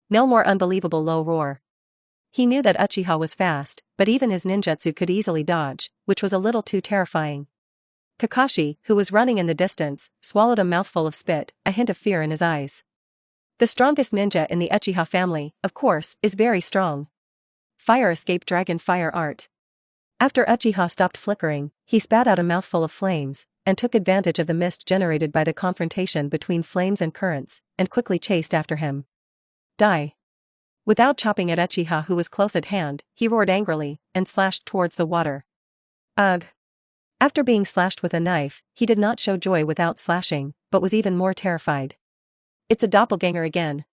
No more unbelievable low roar. He knew that Uchiha was fast, but even his ninjutsu could easily dodge, which was a little too terrifying. Kakashi, who was running in the distance, swallowed a mouthful of spit, a hint of fear in his eyes. The strongest ninja in the Uchiha family, of course, is very strong. Fire escape dragon fire art. After Uchiha stopped flickering, he spat out a mouthful of flames, and took advantage of the mist generated by the confrontation between flames and currents, and quickly chased after him. Die. Without chopping at Uchiha who was close at hand, he roared angrily, and slashed towards the water. Ugh. After being slashed with a knife, he did not show joy without slashing, but was even more terrified. It's a doppelganger again.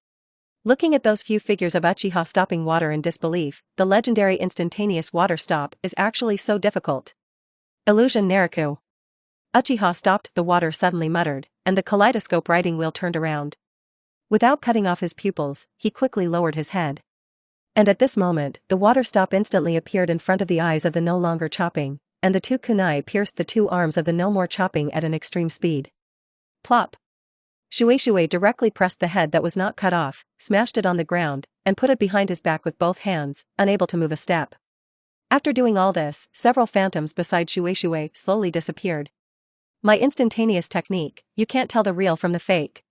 Looking at those few figures of Uchiha stopping water in disbelief, the legendary instantaneous water stop is actually so difficult. Illusion Naraku. Uchiha stopped the water suddenly muttered, and the kaleidoscope riding wheel turned around. Without cutting off his pupils, he quickly lowered his head. And at this moment, the water stop instantly appeared in front of the eyes of the no longer chopping, and the 2 kunai pierced the 2 arms of the no more chopping at an extreme speed. Plop. Shueishui directly pressed the head that was not cut off, smashed it on the ground, and put it behind his back with both hands, unable to move a step. After doing all this, several phantoms beside Shueishui slowly disappeared. My instantaneous technique, you can't tell the real from the fake.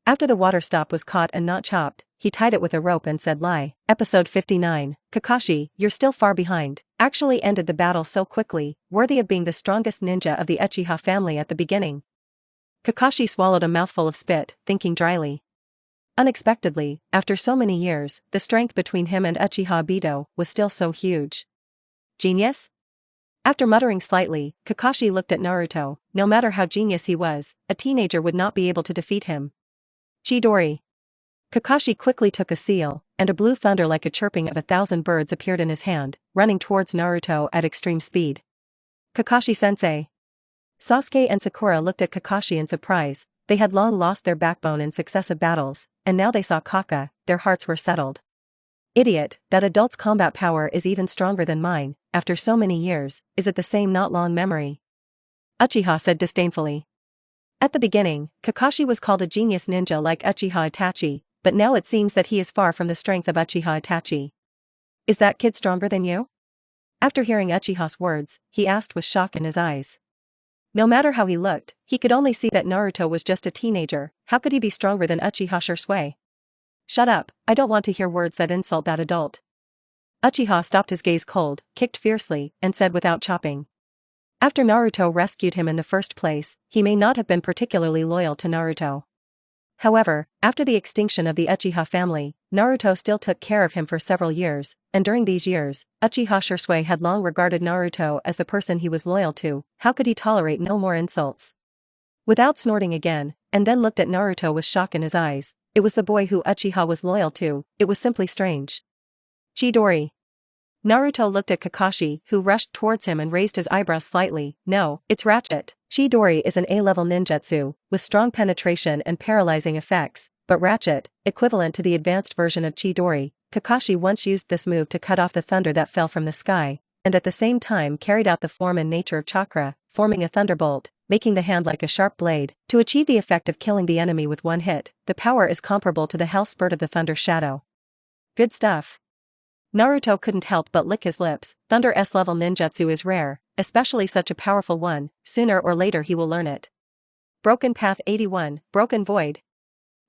After the water stop was caught and not chopped, he tied it with a rope and said lie. Episode 59, Kakashi, you're still far behind, actually ended the battle so quickly, worthy of being the strongest ninja of the Uchiha family at the beginning. Kakashi swallowed a mouthful of spit, thinking dryly. Unexpectedly, after so many years, the strength between him and Uchiha Obito was still so huge. Genius? After muttering slightly, Kakashi looked at Naruto. No matter how genius he was, a teenager would not be able to defeat him. Chidori. Kakashi quickly took a seal, and a blue thunder like a chirping of 1,000 birds appeared in his hand, running towards Naruto at extreme speed. Kakashi-sensei. Sasuke and Sakura looked at Kakashi in surprise. They had long lost their backbone in successive battles, and now they saw Kaka. Their hearts were settled. Idiot, that adult's combat power is even stronger than mine. After so many years, is it the same not long memory? Uchiha said disdainfully. At the beginning, Kakashi was called a genius ninja like Uchiha Itachi, but now it seems that he is far from the strength of Uchiha Itachi. Is that kid stronger than you? After hearing Uchiha's words, he asked with shock in his eyes. No matter how he looked, he could only see that Naruto was just a teenager. How could he be stronger than Uchiha Shisui? Shut up, I don't want to hear words that insult that adult. Uchiha stopped his gaze cold, kicked fiercely, and said without chopping. After Naruto rescued him in the first place, he may not have been particularly loyal to Naruto. However, after the extinction of the Uchiha family, Naruto still took care of him for several years, and during these years, Uchiha Shisui had long regarded Naruto as the person he was loyal to. How could he tolerate no more insults? Without snorting again, and then looked at Naruto with shock in his eyes, it was the boy who Uchiha was loyal to. It was simply strange. Chidori. Naruto looked at Kakashi, who rushed towards him and raised his eyebrows slightly. No, it's Ratchet. Chidori is an A-level ninjutsu, with strong penetration and paralyzing effects, but Ratchet, equivalent to the advanced version of Chidori, Kakashi once used this move to cut off the thunder that fell from the sky, and at the same time carried out the form and nature of chakra, forming a thunderbolt, making the hand like a sharp blade, to achieve the effect of killing the enemy with one hit. The power is comparable to the hell spurt of the thunder shadow. Good stuff. Naruto couldn't help but lick his lips. Thunder S-level ninjutsu is rare, especially such a powerful one. Sooner or later he will learn it. Broken Path 81, Broken Void.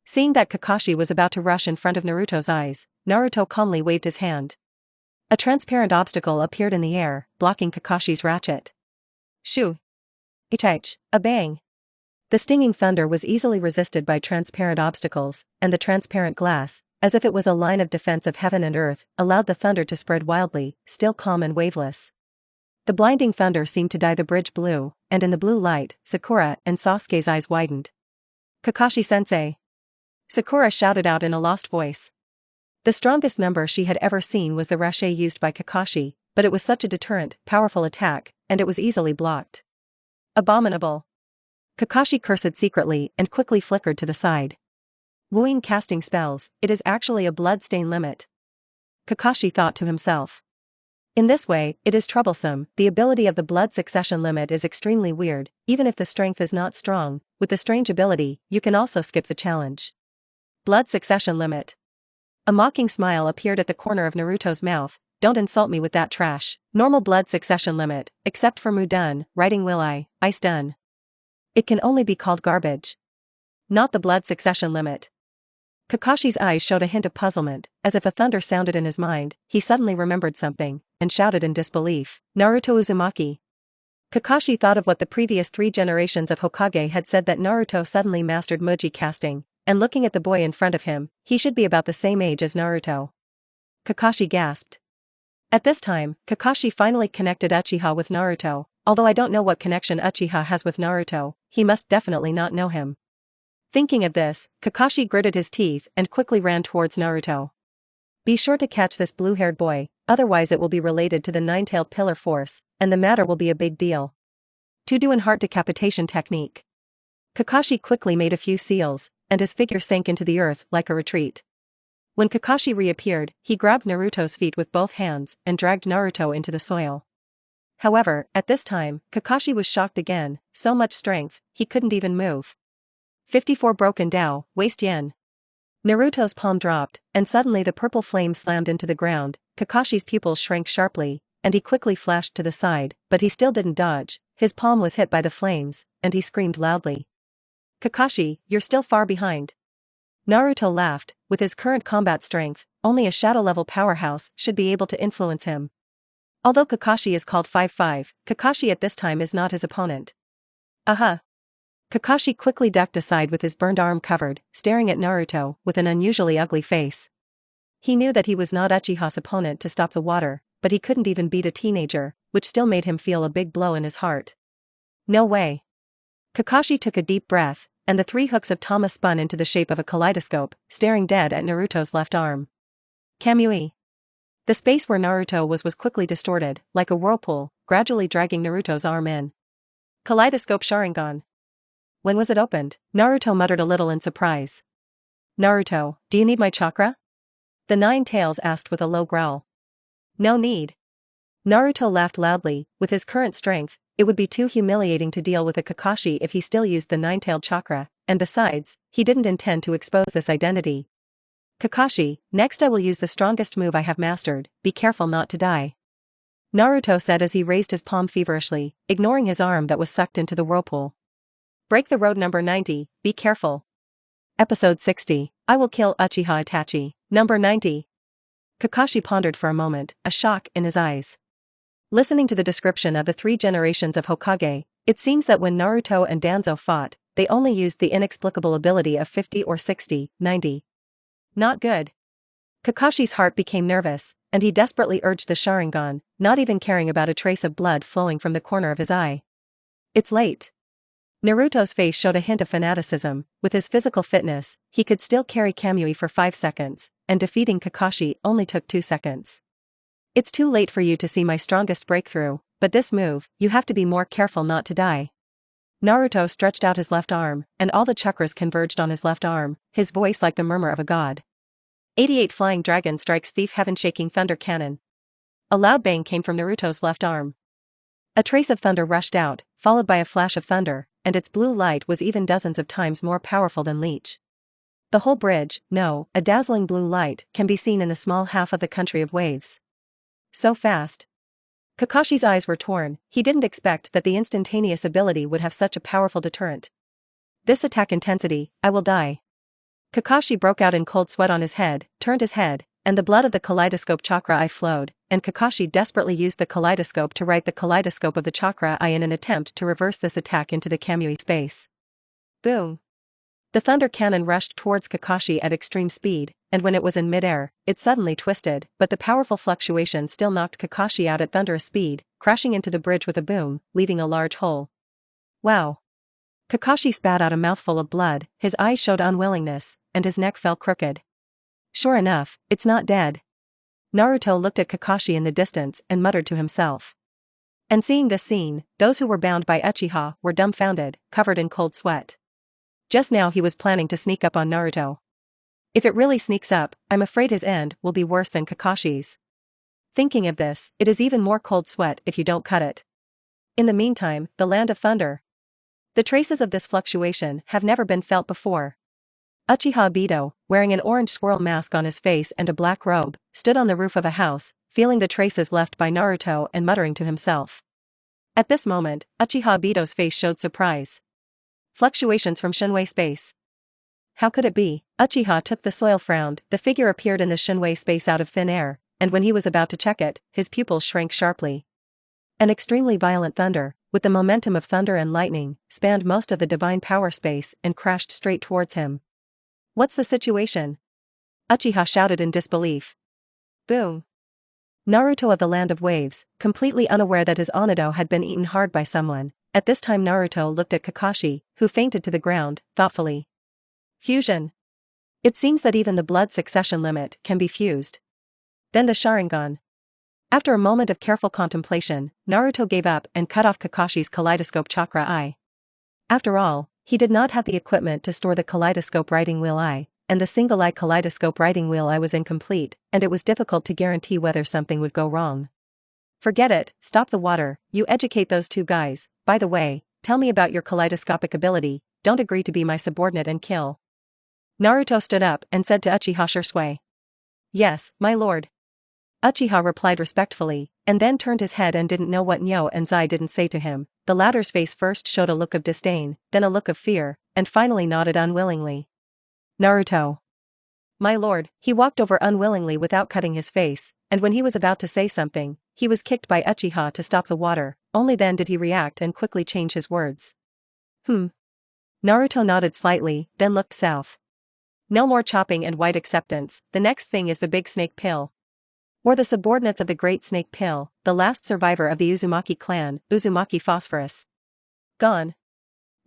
Seeing that Kakashi was about to rush in front of Naruto's eyes, Naruto calmly waved his hand. A transparent obstacle appeared in the air, blocking Kakashi's ratchet. Shoo! Ichich, a bang! The stinging thunder was easily resisted by transparent obstacles, and the transparent glass, as if it was a line of defense of heaven and earth, allowed the thunder to spread wildly, still calm and waveless. The blinding thunder seemed to dye the bridge blue, and in the blue light, Sakura and Sasuke's eyes widened. Kakashi-sensei! Sakura shouted out in a lost voice. The strongest member she had ever seen was the rache used by Kakashi, but it was such a deterrent, powerful attack, and it was easily blocked. Abominable! Kakashi cursed secretly and quickly flickered to the side. Wooing casting spells, it is actually a bloodstain limit. Kakashi thought to himself. In this way, it is troublesome. The ability of the blood succession limit is extremely weird. Even if the strength is not strong, with the strange ability, you can also skip the challenge. Blood succession limit. A mocking smile appeared at the corner of Naruto's mouth. Don't insult me with that trash. Normal blood succession limit, except for Mudun, writing will I, ice done. It can only be called garbage. Not the blood succession limit. Kakashi's eyes showed a hint of puzzlement, as if a thunder sounded in his mind. He suddenly remembered something, and shouted in disbelief. Naruto Uzumaki. Kakashi thought of what the previous 3 generations of Hokage had said, that Naruto suddenly mastered Muji casting, and looking at the boy in front of him, he should be about the same age as Naruto. Kakashi gasped. At this time, Kakashi finally connected Uchiha with Naruto. Although I don't know what connection Uchiha has with Naruto, he must definitely not know him. Thinking of this, Kakashi gritted his teeth and quickly ran towards Naruto. Be sure to catch this blue-haired boy, otherwise it will be related to the nine-tailed pillar force, and the matter will be a big deal. To do an heart decapitation technique. Kakashi quickly made a few seals, and his figure sank into the earth like a retreat. When Kakashi reappeared, he grabbed Naruto's feet with both hands and dragged Naruto into the soil. However, at this time, Kakashi was shocked again. So much strength, he couldn't even move. 54 Broken Dao, Waste Yen. Naruto's palm dropped, and suddenly the purple flame slammed into the ground. Kakashi's pupils shrank sharply, and he quickly flashed to the side, but he still didn't dodge. His palm was hit by the flames, and he screamed loudly. Kakashi, you're still far behind. Naruto laughed. With his current combat strength, only a shadow-level powerhouse should be able to influence him. Although Kakashi is called 5-5, Kakashi at this time is not his opponent. Aha! Kakashi quickly ducked aside with his burned arm covered, staring at Naruto with an unusually ugly face. He knew that he was not Uchiha's opponent to stop the water, but he couldn't even beat a teenager, which still made him feel a big blow in his heart. No way. Kakashi took a deep breath, and the 3 hooks of Tama spun into the shape of a kaleidoscope, staring dead at Naruto's left arm. Kamui. The space where Naruto was quickly distorted, like a whirlpool, gradually dragging Naruto's arm in. Kaleidoscope Sharingan. When was it opened? Naruto muttered a little in surprise. Naruto, do you need my chakra? The 9 Tails asked with a low growl. No need. Naruto laughed loudly. With his current strength, it would be too humiliating to deal with a Kakashi if he still used the 9-tailed chakra, and besides, he didn't intend to expose this identity. Kakashi, next I will use the strongest move I have mastered, be careful not to die. Naruto said as he raised his palm feverishly, ignoring his arm that was sucked into the whirlpool. Break the road number 90, be careful. Episode 60, I will kill Uchiha Itachi, number 90. Kakashi pondered for a moment, a shock in his eyes. Listening to the description of the 3 generations of Hokage, it seems that when Naruto and Danzo fought, they only used the inexplicable ability of 50 or 60, 90. Not good. Kakashi's heart became nervous, and he desperately urged the Sharingan, not even caring about a trace of blood flowing from the corner of his eye. It's late. Naruto's face showed a hint of fanaticism. With his physical fitness, he could still carry Kamui for 5 seconds, and defeating Kakashi only took 2 seconds. It's too late for you to see my strongest breakthrough, but this move, you have to be more careful not to die. Naruto stretched out his left arm, and all the chakras converged on his left arm, his voice like the murmur of a god. 88 Flying Dragon strikes thief heaven-shaking thunder cannon. A loud bang came from Naruto's left arm. A trace of thunder rushed out, followed by a flash of thunder, and its blue light was even dozens of times more powerful than Bleach. The whole bridge, no, a dazzling blue light, can be seen in the small half of the country of waves. So fast. Kakashi's eyes were torn. He didn't expect that the instantaneous ability would have such a powerful deterrent. This attack intensity, I will die. Kakashi broke out in cold sweat on his head, turned his head, and the blood of the kaleidoscope chakra eye flowed, and Kakashi desperately used the kaleidoscope to write the kaleidoscope of the chakra eye in an attempt to reverse this attack into the Kamui space. Boom. The thunder cannon rushed towards Kakashi at extreme speed, and when it was in midair, it suddenly twisted, but the powerful fluctuation still knocked Kakashi out at thunderous speed, crashing into the bridge with a boom, leaving a large hole. Wow. Kakashi spat out a mouthful of blood, his eyes showed unwillingness, and his neck fell crooked. Sure enough, it's not dead. Naruto looked at Kakashi in the distance and muttered to himself. And seeing this scene, those who were bound by Uchiha were dumbfounded, covered in cold sweat. Just now he was planning to sneak up on Naruto. If it really sneaks up, I'm afraid his end will be worse than Kakashi's. Thinking of this, it is even more cold sweat if you don't cut it. In the meantime, the land of thunder. The traces of this fluctuation have never been felt before. Uchiha Obito, wearing an orange squirrel mask on his face and a black robe, stood on the roof of a house, feeling the traces left by Naruto and muttering to himself. At this moment, Uchiha Obito's face showed surprise. Fluctuations from Shinwei space. How could it be? Uchiha took the soil frowned. The figure appeared in the Shinwei space out of thin air, and when he was about to check it, his pupils shrank sharply. An extremely violent thunder, with the momentum of thunder and lightning, spanned most of the divine power space and crashed straight towards him. What's the situation? Uchiha shouted in disbelief. Boom. Naruto of the Land of Waves, completely unaware that his Onado had been eaten hard by someone. At this time Naruto looked at Kakashi, who fainted to the ground, thoughtfully. Fusion. It seems that even the blood succession limit can be fused. Then the Sharingan. After a moment of careful contemplation, Naruto gave up and cut off Kakashi's kaleidoscope chakra eye. After all, he did not have the equipment to store the kaleidoscope writing wheel eye, and the single-eye kaleidoscope writing wheel eye was incomplete, and it was difficult to guarantee whether something would go wrong. Forget it, stop the water, you educate those 2 guys. By the way, tell me about your kaleidoscopic ability, don't agree to be my subordinate and kill. Naruto stood up and said to Uchiha Shisui. Yes, my lord. Uchiha replied respectfully, and then turned his head and didn't know what Nyo and Zai didn't say to him. The latter's face first showed a look of disdain, then a look of fear, and finally nodded unwillingly. Naruto. My lord, he walked over unwillingly without cutting his face, and when he was about to say something, he was kicked by Uchiha to stop the water, only then did he react and quickly change his words. Naruto nodded slightly, then looked south. No more chopping and white acceptance, the next thing is the big snake pill. Or the subordinates of the Great Snake Pill, the last survivor of the Uzumaki clan, Uzumaki Phosphorus. Gone.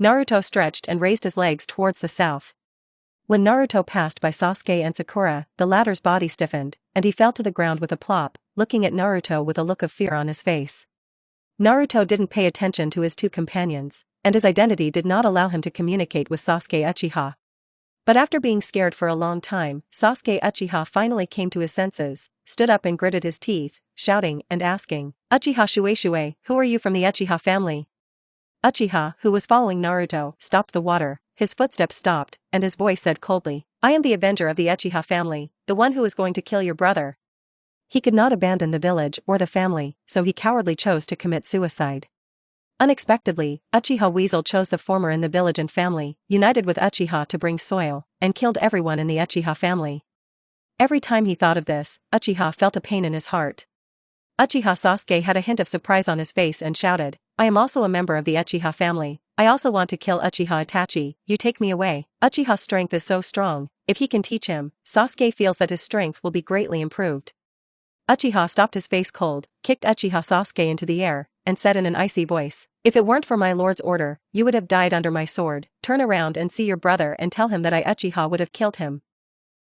Naruto stretched and raised his legs towards the south. When Naruto passed by Sasuke and Sakura, the latter's body stiffened, and he fell to the ground with a plop, looking at Naruto with a look of fear on his face. Naruto didn't pay attention to his two companions, and his identity did not allow him to communicate with Sasuke Uchiha. But after being scared for a long time, Sasuke Uchiha finally came to his senses, stood up and gritted his teeth, shouting and asking, "Uchiha Shisui, who are you from the Uchiha family?" Uchiha, who was following Naruto, stopped the water, his footsteps stopped, and his voice said coldly, "I am the avenger of the Uchiha family, the one who is going to kill your brother." He could not abandon the village or the family, so he cowardly chose to commit suicide. Unexpectedly, Uchiha Weasel chose the former in the village and family, united with Uchiha to bring soil, and killed everyone in the Uchiha family. Every time he thought of this, Uchiha felt a pain in his heart. Uchiha Sasuke had a hint of surprise on his face and shouted, "I am also a member of the Uchiha family. I also want to kill Uchiha Itachi, you take me away." Uchiha's strength is so strong, if he can teach him, Sasuke feels that his strength will be greatly improved. Uchiha stopped, his face cold, kicked Uchiha Sasuke into the air, and said in an icy voice, "If it weren't for my lord's order, you would have died under my sword. Turn around and see your brother and tell him that I Uchiha would have killed him."